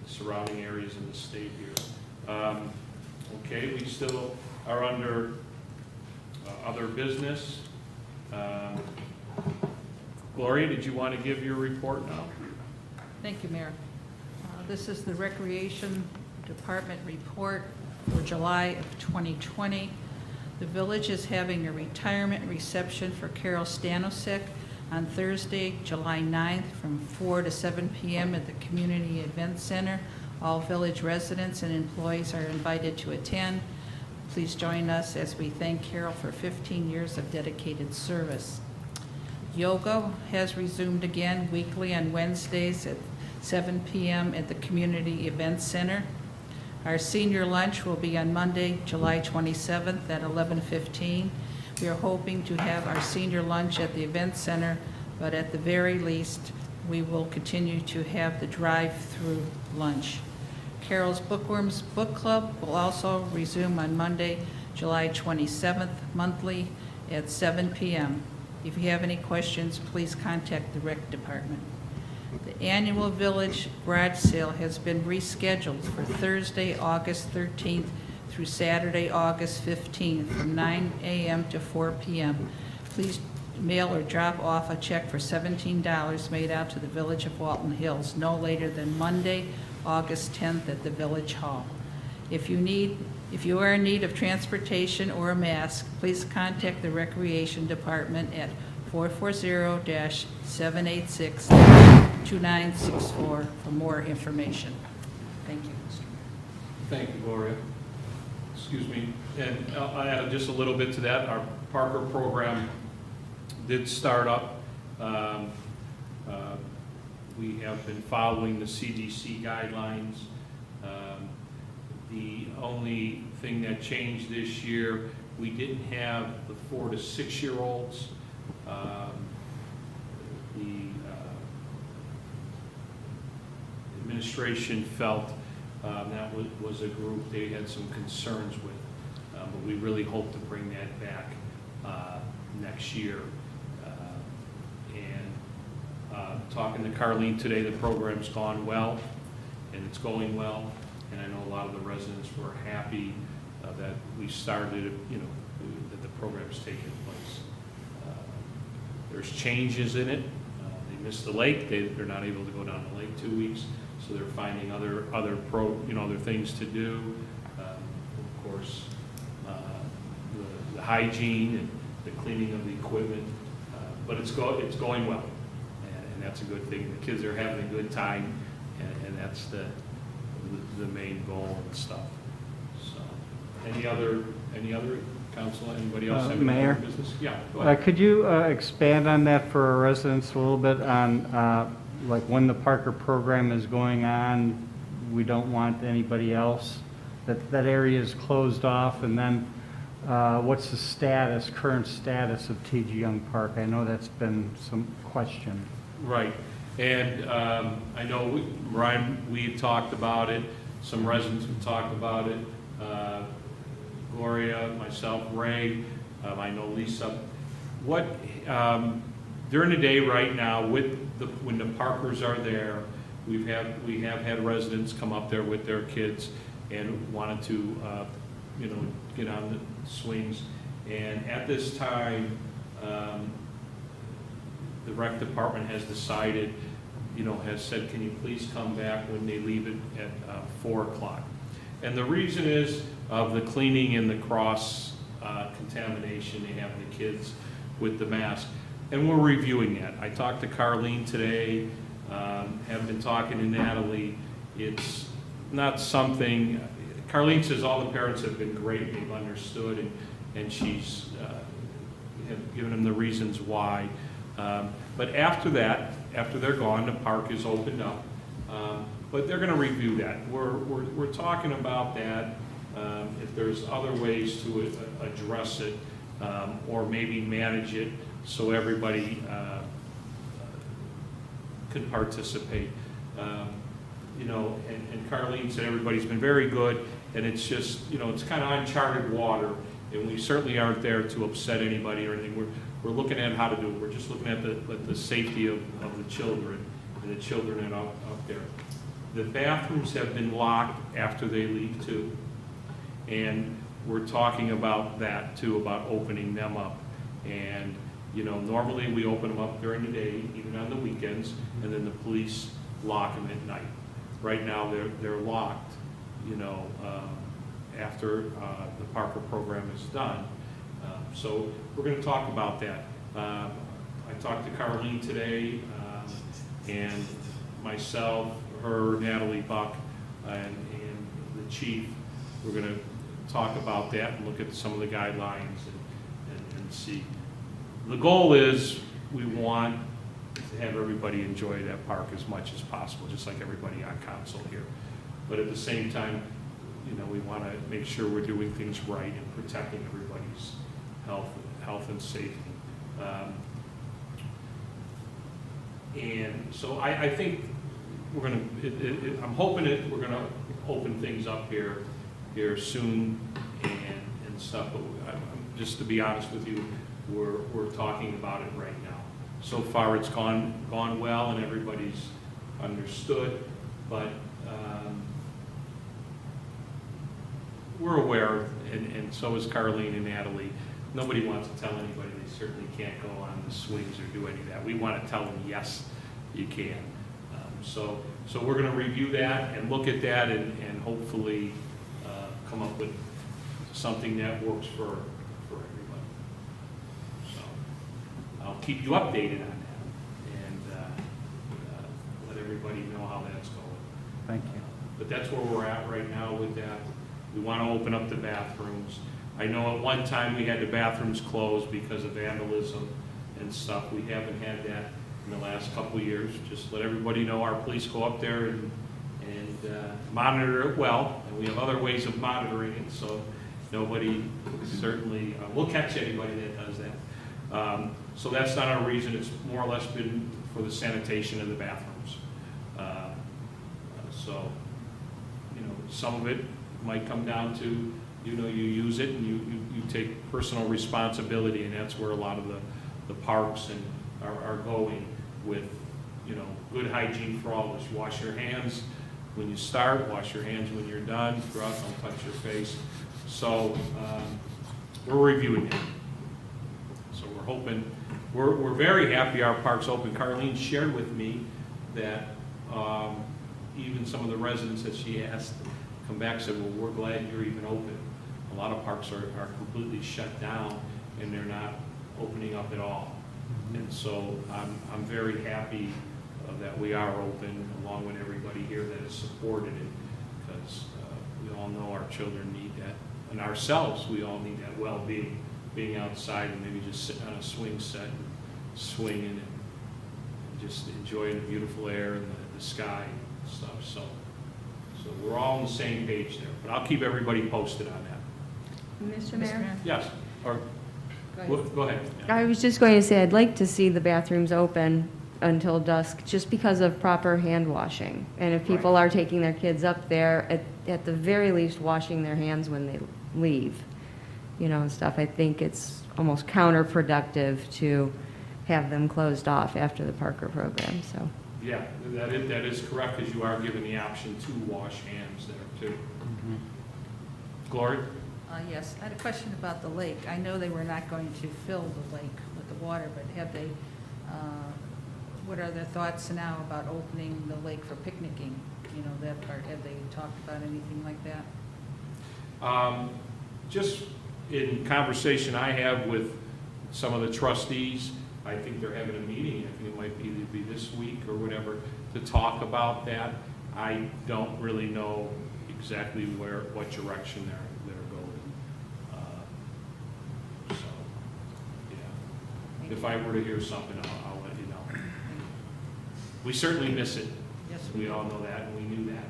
the surrounding areas in the state here. Okay, we still are under other business. Gloria, did you want to give your report now? Thank you, Mayor. This is the Recreation Department report for July of 2020. The village is having a retirement reception for Carol Stanosek on Thursday, July 9th, from 4 to 7 p.m. at the Community Event Center. All village residents and employees are invited to attend. Please join us as we thank Carol for 15 years of dedicated service. Yoga has resumed again weekly on Wednesdays at 7 p.m. at the Community Event Center. Our senior lunch will be on Monday, July 27th at 11:15. We are hoping to have our senior lunch at the Event Center, but at the very least, we will continue to have the drive-through lunch. Carol's Bookworms Book Club will also resume on Monday, July 27th, monthly at 7 p.m. If you have any questions, please contact the rec department. The annual village garage sale has been rescheduled for Thursday, August 13th through Saturday, August 15th, from 9 a.m. to 4 p.m. Please mail or drop off a check for $17 made out to the Village of Walton Hills no later than Monday, August 10th at the Village Hall. If you are in need of transportation or a mask, please contact the Recreation Department at 440-786-2964 for more information. Thank you, Mr. Mayor. Thank you, Gloria. Excuse me, and I'll add just a little bit to that. Our Parker program did start up. We have been following the CDC guidelines. The only thing that changed this year, we didn't have the 4 to 6 year olds. The administration felt that was a group they had some concerns with, but we really hope to bring that back next year. Talking to Carlene today, the program's gone well, and it's going well, and I know a lot of the residents were happy that we started it, that the program's taking place. There's changes in it. They missed the lake. They're not able to go down the lake 2 weeks, so they're finding other things to do. Of course, the hygiene and the cleaning of the equipment, but it's going well, and that's a good thing. The kids are having a good time, and that's the main goal and stuff. So, any other council, anybody else have any Mayor? other business? Yeah, go ahead. Could you expand on that for our residents a little bit on, like, when the Parker program is going on, we don't want anybody else? That area is closed off, and then what's the current status of T.G. Young Park? I know that's been some question. Right, and I know, Ryan, we talked about it, some residents have talked about it, Gloria, myself, Ray, I know Lisa. What, during the day right now, when the Parkers are there, we have had residents come up there with their kids and wanted to, get on the swings. And at this time, the rec department has decided, has said, can you please come back when they leave it at 4 o'clock? And the reason is of the cleaning and the cross contamination they have the kids with the mask. And we're reviewing that. I talked to Carlene today, have been talking to Natalie. It's not something, Carlene says all the parents have been great, they've understood, and she's have given them the reasons why. But after that, after they're gone, the park is opened up. But they're going to review that. We're talking about that, if there's other ways to address it, or maybe manage it so everybody can participate. And Carlene said everybody's been very good, and it's just, it's kind of uncharted water, and we certainly aren't there to upset anybody or anything. We're looking at how to do it. We're just looking at the safety of the children and the children that are up there. The bathrooms have been locked after they leave too, and we're talking about that too, about opening them up. And normally we open them up during the day, even on the weekends, and then the police lock them at night. Right now they're locked, after the Parker program is done. So we're going to talk about that. I talked to Carlene today, and myself, her, Natalie Buck, and the chief. We're going to talk about that and look at some of the guidelines and see. The goal is we want to have everybody enjoy that park as much as possible, just like everybody on council here. But at the same time, we want to make sure we're doing things right and protecting everybody's health and safety. And so I think we're going to, I'm hoping that we're going to open things up here soon and stuff, but just to be honest with you, we're talking about it right now. So far it's gone well and everybody's understood, but we're aware, and so is Carlene and Natalie. Nobody wants to tell anybody they certainly can't go on the swings or do any of that. We want to tell them, yes, you can. So we're going to review that and look at that and hopefully come up with something that works for everybody. So I'll keep you updated on that and let everybody know how that's going. Thank you. But that's where we're at right now with that. We want to open up the bathrooms. I know at one time we had the bathrooms closed because of vandalism and stuff. We haven't had that in the last couple of years. Just let everybody know our police go up there and monitor it well. And we have other ways of monitoring it, so nobody certainly will catch anybody that does that. So that's not our reason. It's more or less been for the sanitation of the bathrooms. So, some of it might come down to, you use it and you take personal responsibility, and that's where a lot of the parks are going with, good hygiene for all of us. Wash your hands when you start, wash your hands when you're done, throughout, don't touch your face. So we're reviewing it. So we're hoping, we're very happy our park's open. Carlene shared with me that even some of the residents that she asked come back said, well, we're glad you're even open. A lot of parks are completely shut down and they're not opening up at all. And so I'm very happy that we are open, along with everybody here that has supported it, because we all know our children need that, and ourselves, we all need that well-being, being outside and maybe just sitting on a swing set, and swinging and just enjoying the beautiful air and the sky and stuff. So we're all on the same page there, but I'll keep everybody posted on that. Mr. Mr. Mayor? Mayor? Yes, or, Go ahead. go ahead. Yeah. I was just going to say, I'd like to see the bathrooms open until dusk, just because of proper hand washing. And if people are taking their kids up there, at the very least, washing their hands when they leave, you know, and stuff. I think it's almost counterproductive to have them closed off after the Parker program, so. Yeah, that is correct, because you are given the option to wash hands there, too. Gloria? Yes, I had a question about the lake. I know they were not going to fill the lake with the water, but have they, what are their thoughts now about opening the lake for picnicking? You know, that part, have they talked about anything like that? Just in conversation I have with some of the trustees, I think they're having a meeting, I think it might be this week or whatever, to talk about that. I don't really know exactly what direction they're going. So, yeah. If I were to hear something, I'll let you know. We certainly miss it. Yes, We all know that, and we knew that.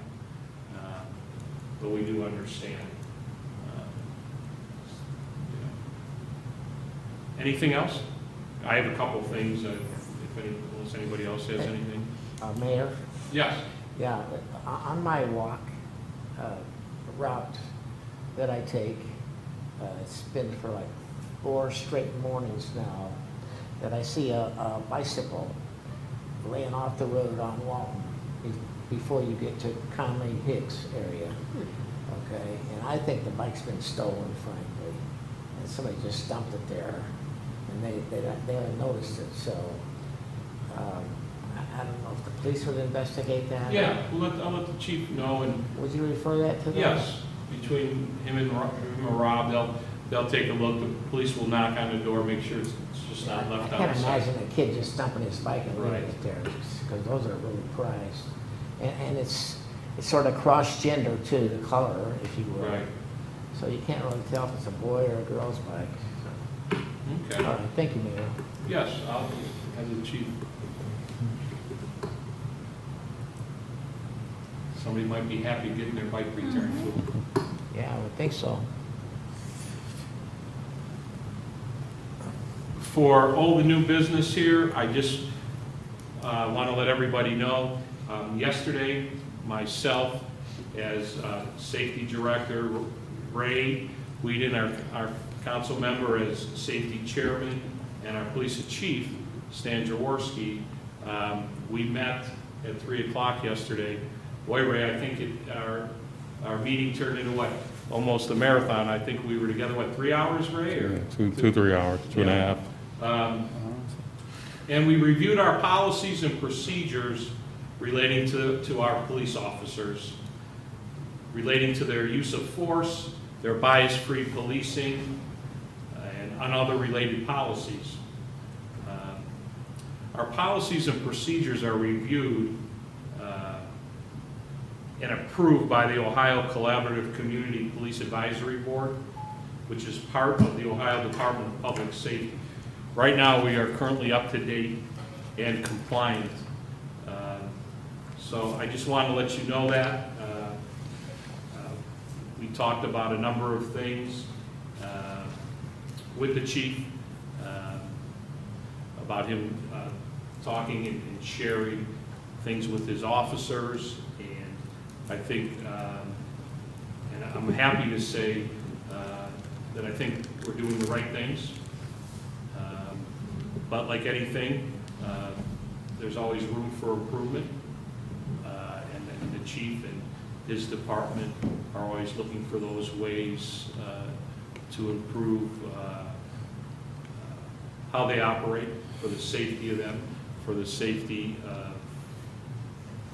But we do understand. Anything else? I have a couple things, unless anybody else has anything. Mayor? Yes. Yeah, on my walk route that I take, it's been for like 4 straight mornings now, that I see a bicycle laying off the road on Walton before you get to Conley Hicks area. Okay, and I think the bike's been stolen, frankly, and somebody just dumped it there, and they haven't noticed it. So I don't know if the police would investigate that. Yeah, I'll let the chief know, and Would you refer that to them? yes, between him and Rob, they'll take a look. The police will knock on the door, make sure it's just not left I can't outside. imagine a kid just dumping his bike and leaving Right. it there, because those are really prized. And it's sort of cross-gender too, the color, if you will. Right. So you can't really tell if it's a boy or a girl's bike. Okay. All right, thank you, Mayor. Yes, I'll have the chief. Somebody might be happy getting their bike returned to them. Yeah, I would think so. For all the new business here, I just want to let everybody know, yesterday, myself, as safety director, Ray Whedon, our council member, as safety chairman, and our police chief, Stan Jaworski, we met at 3 o'clock yesterday. Boy, Ray, I think our meeting turned into what? Almost a marathon. I think we were together, what, 3 hours, Ray? Or? Yeah, 3 hours, 2.5. And we reviewed our policies and procedures relating to our police officers, relating to their use of force, their bias-free policing, and on other related policies. Our policies and procedures are reviewed and approved by the Ohio Collaborative Community Police Advisory Board, which is part of the Ohio Department of Public Safety. Right now, we are currently up to date and compliant. So I just want to let you know that. We talked about a number of things with the chief, about him talking and sharing things with his officers. And I think, and I'm happy to say that I think we're doing the right things. But like anything, there's always room for improvement. And the chief and his department are always looking for those ways to improve how they operate, for the safety of them, for the safety of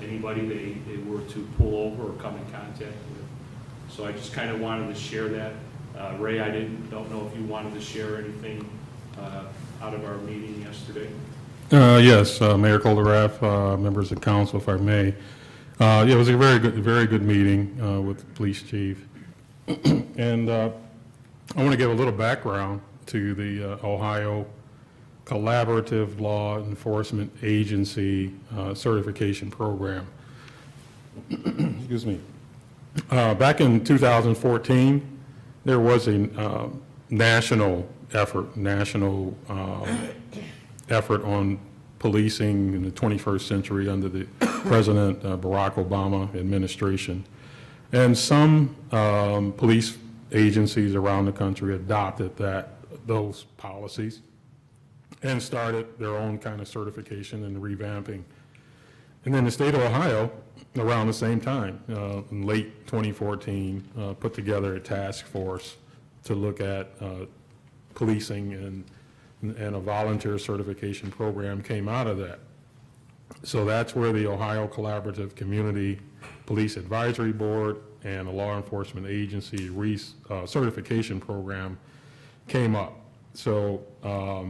anybody they were to pull over or come in contact with. So I just kind of wanted to share that. Ray, I don't know if you wanted to share anything out of our meeting yesterday. Yes, Mayor Colerath, members of council, if I may. Yeah, it was a very good meeting with the police chief. And I want to give a little background to the Ohio Collaborative Law Enforcement Agency certification program. Excuse me. Back in 2014, there was a national effort on policing in the 21st century under the President Barack Obama administration. And some police agencies around the country adopted those policies and started their own kind of certification and revamping. And then the state of Ohio, around the same time, in late 2014, put together a task force to look at policing, and a volunteer certification program came out of that. So that's where the Ohio Collaborative Community Police Advisory Board and the Law Enforcement Agency certification program came up. So a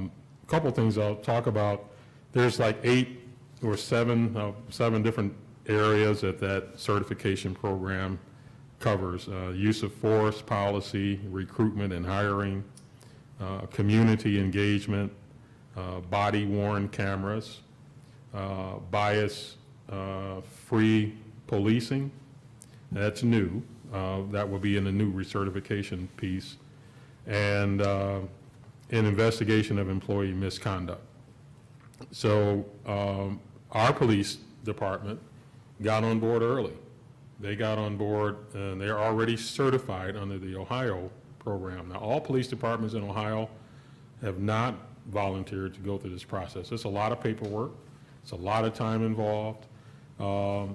couple things I'll talk about. There's like 8 or 7 different areas that certification program covers. Use of force policy, recruitment and hiring, community engagement, body-worn cameras, bias-free policing. That's new. That will be in the new recertification piece. And an investigation of employee misconduct. So our police department got on board early. They got on board, and they're already certified under the Ohio program. Now, all police departments in Ohio have not volunteered to go through this process. It's a lot of paperwork. It's a lot of time involved.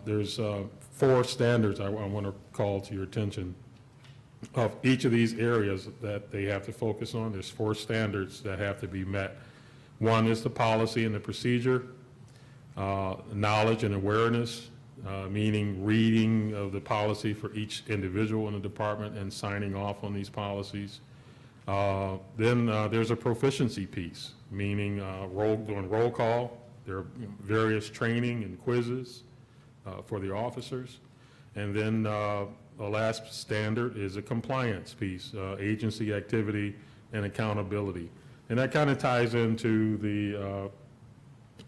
There's 4 standards I want to call to your attention of each of these areas that they have to focus on. There's 4 standards that have to be met. One is the policy and the procedure, knowledge and awareness, meaning reading of the policy for each individual in the department and signing off on these policies. Then there's a proficiency piece, meaning doing roll call. There are various training and quizzes for the officers. And then the last standard is a compliance piece, agency activity and accountability. And that kind of ties into the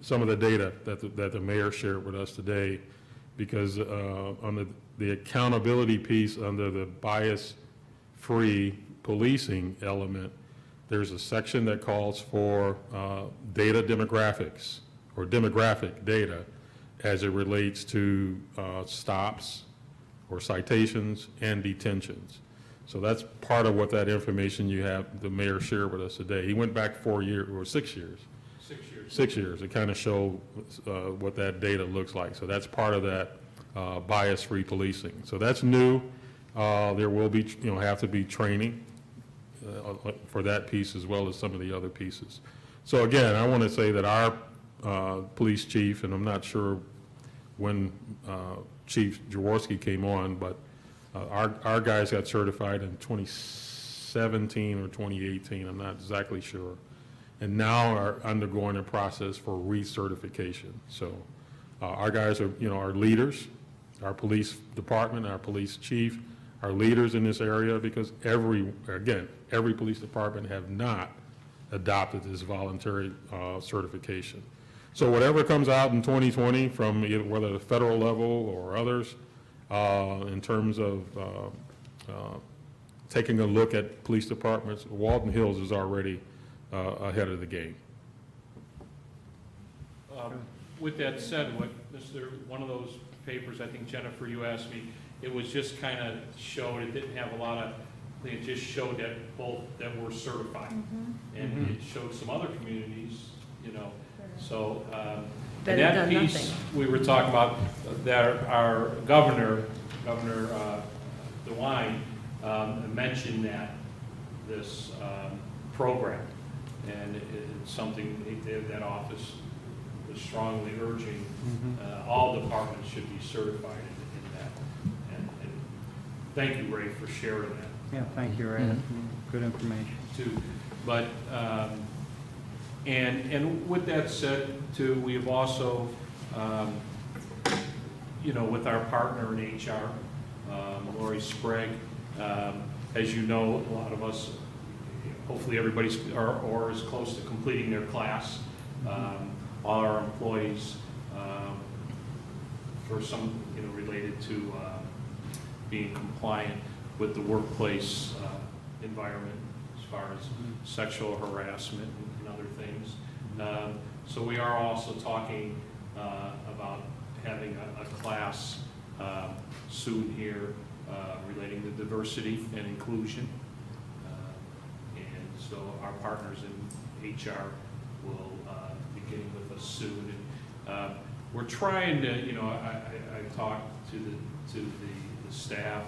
some of the data that the mayor shared with us today, because on the accountability piece under the bias-free policing element, there's a section that calls for data demographics or demographic data as it relates to stops or citations and detentions. So that's part of what that information you have, the mayor shared with us today. He went back 4 years or 6 years. 6 years. 6 years. It kind of showed what that data looks like. So that's part of that bias-free policing. So that's new. There will be, have to be training for that piece as well as some of the other pieces. So again, I want to say that our police chief, and I'm not sure when Chief Jaworski came on, but our guys got certified in 2017 or 2018, I'm not exactly sure, and now are undergoing a process for recertification. So our guys are, are leaders. Our police department, our police chief are leaders in this area, because every police department have not adopted this voluntary certification. So whatever comes out in 2020 from whether the federal level or others, in terms of taking a look at police departments, Walton Hills is already ahead of the game. With that said, one of those papers, I think Jennifer, you asked me, it was just kind of showed, it didn't have a lot of, I think it just showed that both that were certified. And it showed some other communities, so, That and have that done piece nothing. we were talking about, that our Governor DeWine mentioned this program, and it's something that office was strongly urging all departments should be certified in that. And thank you, Ray, for sharing that Yeah, thank you, Ray. Good information. too. But And with that said, too, we have also, with our partner in HR, Lori Sprague, as you know, a lot of us, hopefully everybody's, or is close to completing their class. All our employees, for some, related to being compliant with the workplace environment as far as sexual harassment and other things. So we are also talking about having a class soon here relating to diversity and inclusion. And so our partners in HR will be getting with us soon. And we're trying to, I talked to the staff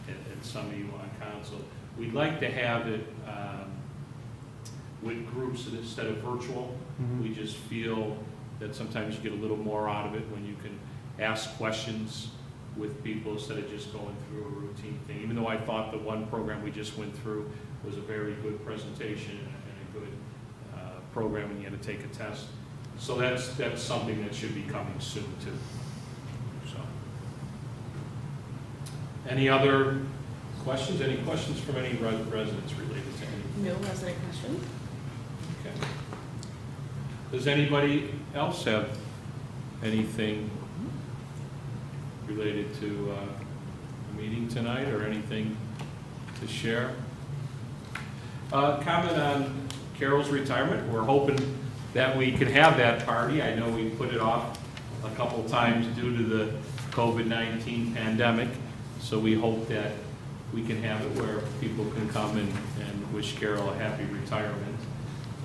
and some of you on council. We'd like to have it with groups instead of virtual. We just feel that sometimes you get a little more out of it when you can ask questions with people instead of just going through a routine thing. Even though I thought the one program we just went through was a very good presentation and a good program, and you had to take a test. So that's something that should be coming soon too. So, any other questions? Any questions from any residents related to anything? No resident questions? Okay. Does anybody else have anything related to the meeting tonight or anything to share? Comment on Carol's retirement. We're hoping that we can have that party. I know we put it off a couple times due to the COVID-19 pandemic, so we hope that we can have it where people can come and wish Carol a happy retirement.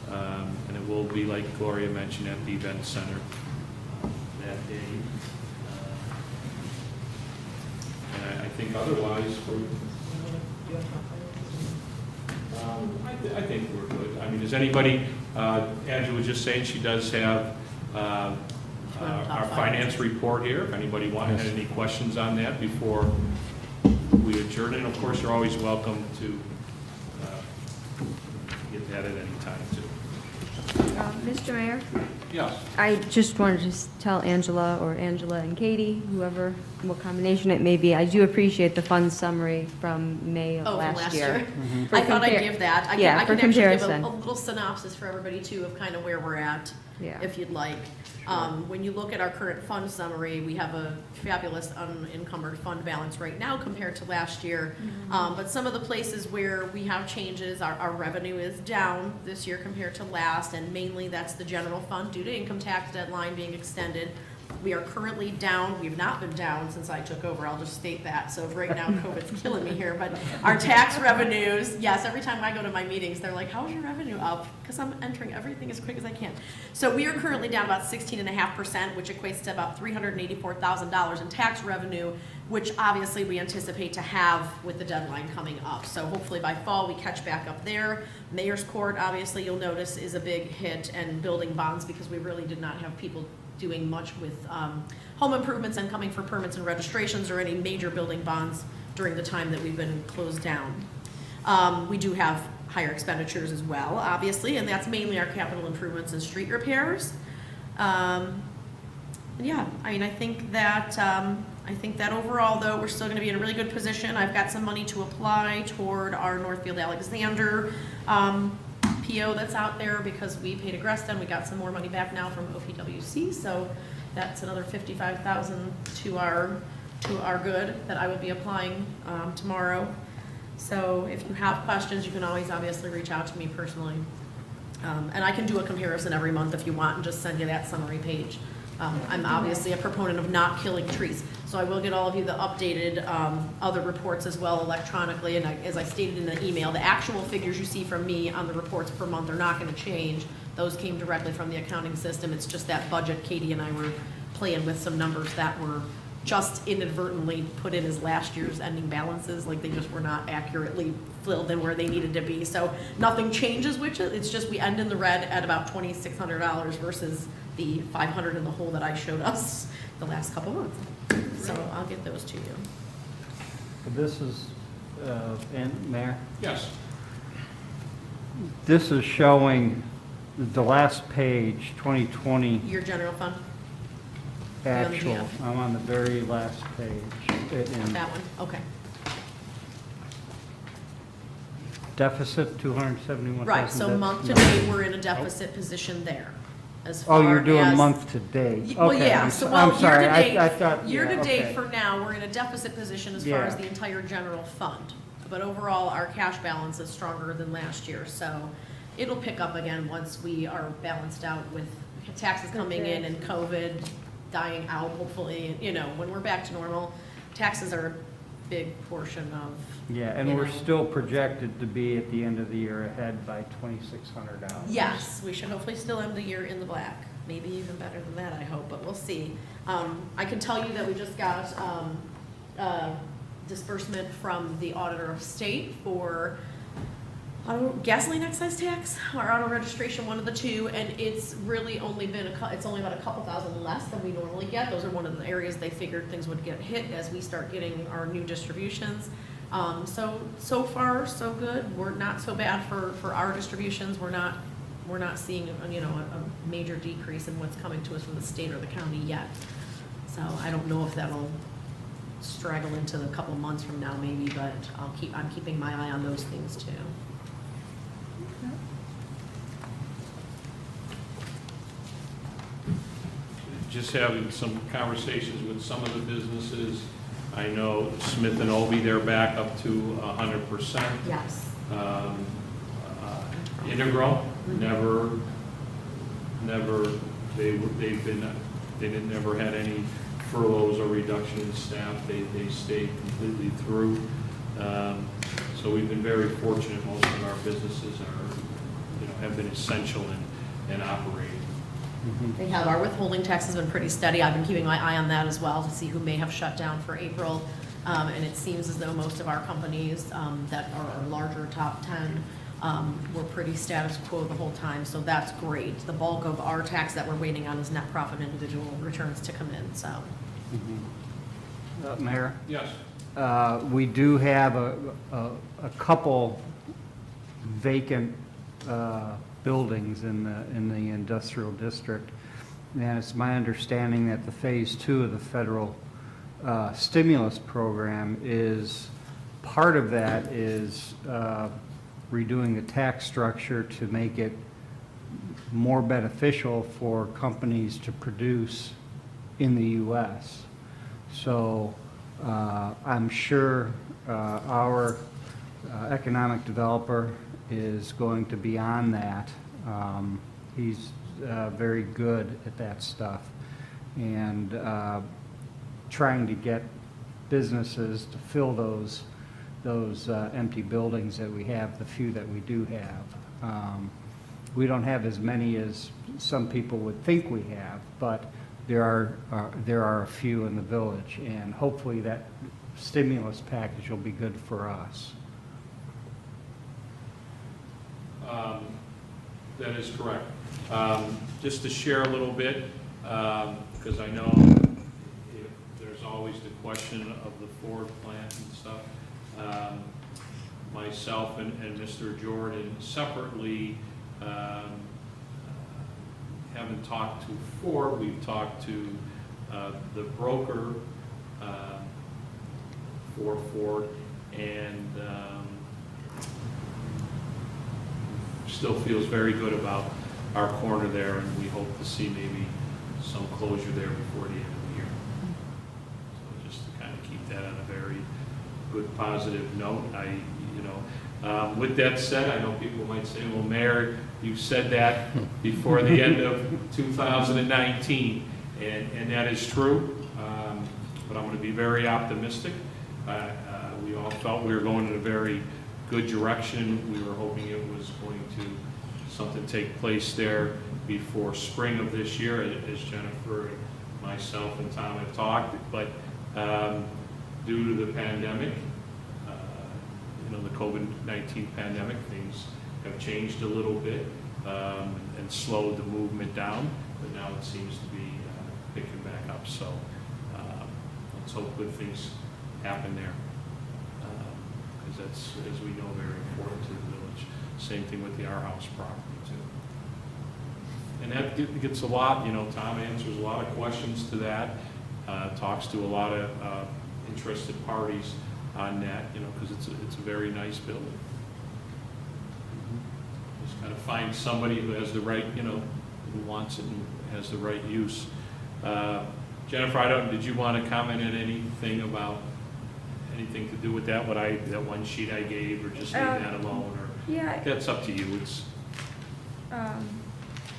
And it will be, like Gloria mentioned, at the event center that day. And I think otherwise, I think we're good. I mean, does anybody, Angela was just saying she does have our finance report here. If anybody had any questions on that before we adjourn, and of course, you're always welcome to get that at any time too. Mr. Mayor? Yes. I just wanted to tell Angela and Katie, whoever, what combination it may be, I do appreciate the fund summary from May of Oh, from last year. For I thought I'd compar- give that. I Yeah, can for actually give comparison. a little synopsis for everybody too of kind of where we're at, Yeah. if you'd like. When you look at our current fund summary, we have a fabulous unencumbered fund balance right now compared to last year. But some of the places where we have changes, our revenue is down this year compared to last, and mainly that's the general fund due to income tax deadline being extended. We are currently down. We've not been down since I took over. I'll just state that. So right now, COVID's killing me here. But our tax revenues, yes, every time I go to my meetings, they're like, how's your revenue up? Because I'm entering everything as quick as I can. So we are currently down about 16.5%, which equates to about $384,000 in tax revenue, which obviously we anticipate to have with the deadline coming up. So hopefully by fall, we catch back up there. Mayor's Court, obviously, you'll notice, is a big hit, and building bonds, because we really did not have people doing much with home improvements and coming for permits and registrations or any major building bonds during the time that we've been closed down. We do have higher expenditures as well, obviously, and that's mainly our capital improvements and street repairs. Yeah, I mean, I think that overall, though, we're still going to be in a really good position. I've got some money to apply toward our Northfield Alexander PO that's out there because we paid Agresta and we got some more money back now from OPWC, so that's another $55,000 to our good that I will be applying tomorrow. So if you have questions, you can always obviously reach out to me personally. And I can do a comparison every month if you want and just send you that summary page. I'm obviously a proponent of not killing trees, so I will get all of you the updated other reports as well electronically, and as I stated in the email, the actual figures you see from me on the reports per month are not going to change. Those came directly from the accounting system. It's just that budget Katie and I were playing with some numbers that were just inadvertently put in as last year's ending balances, like they just were not accurately filled in where they needed to be. So nothing changes with it, it's just we end in the red at about $2,600 versus the 500 in the hole that I showed us the last couple months. So I'll get those to you. This is, and Mayor, Yes. this is showing the last page, 2020 Your general fund, on the actual, GF. I'm on the very last page. In that one, okay. deficit, 271,000. Right, so that's month to not- date, we're in a deficit position there. As Oh, you're far doing as- month to date. Well, Okay, yeah, I'm so, s- well, I'm sorry, year-to-date, I thought, yeah, year-to-date okay. for now, we're in a deficit position as far as Yeah. the entire general fund. But overall, our cash balance is stronger than last year, so it'll pick up again once we are balanced out with taxes coming in and COVID dying out, hopefully, you know, when we're back to normal. Taxes are a big portion of, Yeah, and you we're know. still projected to be at the end of the year ahead by $2,600. yes, we should hopefully still end the year in the black. Maybe even better than that, I hope, but we'll see. I can tell you that we just got disbursement from the Auditor of State for gasoline excise tax or auto registration, one of the two, and it's really only been it's only about a couple thousand less than we normally get. Those are one of the areas they figured things would get hit as we start getting our new distributions. So far, so good. We're not so bad for our distributions. We're not seeing, you know, a major decrease in what's coming to us from the state or the county yet. So I don't know if that'll straggle into a couple months from now maybe, but I'm keeping my eye on those things too. Just having some conversations with some of the businesses. I know Smith and Obie, they're back up to 100%. Yes. Integral, never, they never had any furloughs or reduction in staff. They stayed completely through. So we've been very fortunate. Most of our businesses are, you know, have been essential in operating. They have. Our withholding tax has been pretty steady. I've been keeping my eye on that as well to see who may have shut down for April. And it seems as though most of our companies that are our larger top 10 were pretty status quo the whole time, so that's great. The bulk of our tax that we're waiting on is net profit individual returns to come in, so. Mayor? Yes. We do have a couple vacant buildings in the industrial district. And it's my understanding that the phase 2 of the federal stimulus program is, part of that is redoing the tax structure to make it more beneficial for companies to produce in the U.S. So I'm sure our economic developer is going to be on that. He's very good at that stuff. And trying to get businesses to fill those empty buildings that we have, the few that we do have. We don't have as many as some people would think we have, but there are a few in the village, and hopefully that stimulus package will be good for us. That is correct. Just to share a little bit, because I know there's always the question of the Ford plant and stuff. Myself and Mr. Jordan separately haven't talked to Ford. We've talked to the broker for Ford, and still feels very good about our corner there, and we hope to see maybe some closure there before the end of the year. So just to kind of keep that on a very good, positive note. With that said, I know people might say, well, Mayor, you said that before the end of 2019, and that is true, but I'm going to be very optimistic. We all felt we were going in a very good direction. We were hoping it was going to something take place there before spring of this year, as Jennifer, myself, and Tom have talked. But due to the pandemic, the COVID-19 pandemic, things have changed a little bit and slowed the movement down. But now it seems to be picking back up. So let's hope good things happen there. Because that's, as we know, very important to the village. Same thing with the Our House property, too. And that gets a lot, you know, Tom answers a lot of questions to that, talks to a lot of interested parties on that, you know, because it's a very nice building. Just kind of find somebody who has the right, you know, who wants it and has the right use. Jennifer, did you want to comment on anything about, anything to do with that, that one sheet I gave, or just leave that alone, or? Yeah. That's up to you, it's.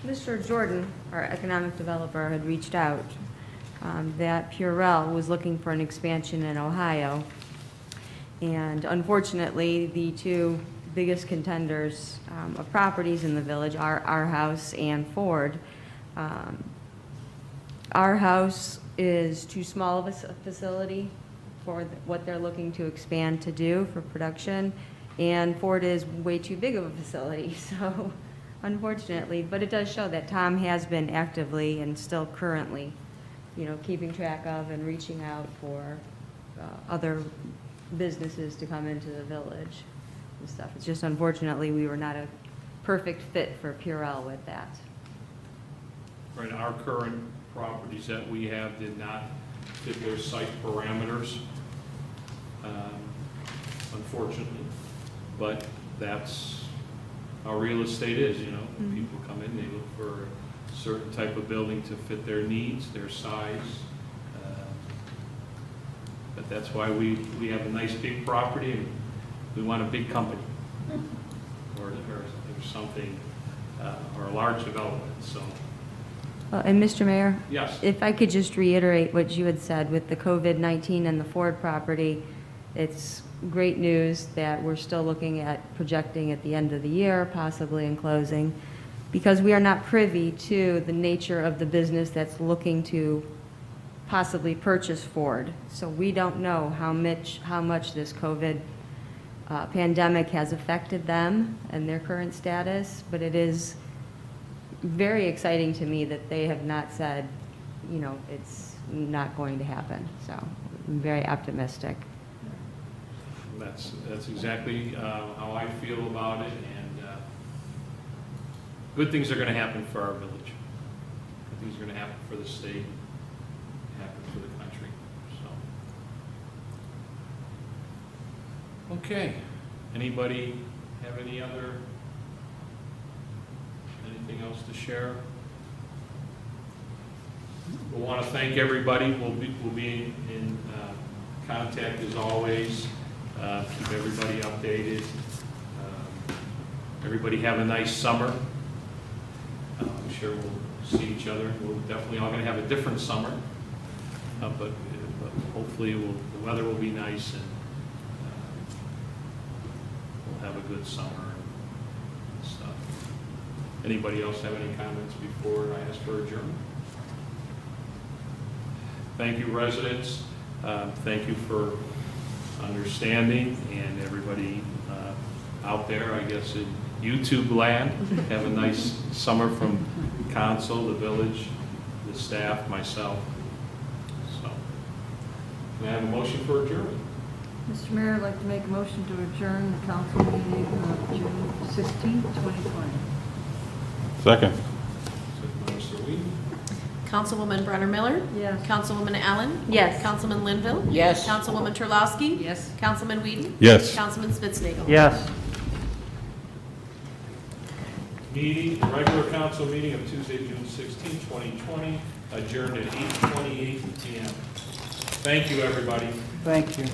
Mr. Jordan, our economic developer, had reached out that Purell was looking for an expansion in Ohio. And unfortunately, the two biggest contenders of properties in the village are our house and Ford. Our house is too small of a facility for what they're looking to expand to do for production, and Ford is way too big of a facility, so unfortunately, but it does show that Tom has been actively and still currently, you know, keeping track of and reaching out for other businesses to come into the village and stuff. It's just unfortunately, we were not a perfect fit for Purell with that. Right, our current properties that we have did not fit their site parameters, unfortunately. But that's how real estate is, you know. Mhm. People come in, they look for a certain type of building to fit their needs, their size. But that's why we have a nice big property, and we want a big company. Or something, or a large development, so. And Mr. Mayor? Yes. If I could just reiterate what you had said with the COVID-19 and the Ford property, it's great news that we're still looking at projecting at the end of the year, possibly in closing, because we are not privy to the nature of the business that's looking to possibly purchase Ford. So we don't know how much this COVID pandemic has affected them and their current status, but it is very exciting to me that they have not said, you know, it's not going to happen. So I'm very optimistic. That's exactly how I feel about it, and good things are going to happen for our village. Good things are going to happen for the state, happen for the country. So, okay. Anybody have anything else to share? We want to thank everybody. We'll be in contact as always. Keep everybody updated. Everybody have a nice summer. I'm sure we'll see each other. We're definitely all going to have a different summer, but hopefully the weather will be nice, and we'll have a good summer and stuff. Anybody else have any comments before I ask for adjournment? Thank you, residents. Thank you for understanding, and everybody out there, I guess, in YouTube land. Have a nice summer from council, the village, the staff, myself. So, can I have a motion for adjournment? Mr. Mayor, I'd like to make a motion to adjourn the council meeting of June 16, 2020. Second. Second by Mr. Whedon. Councilwoman Brenner Miller? Yes. Councilwoman Allen? Yes. Councilman Linville? Yes. Councilwoman Terlowski? Yes. Councilman Whedon? Yes. Councilman Spitznagel. Yes. Meeting, regular council meeting of Tuesday, June 16, 2020, adjourned at 8:28 p.m. Thank you, everybody. Thank you.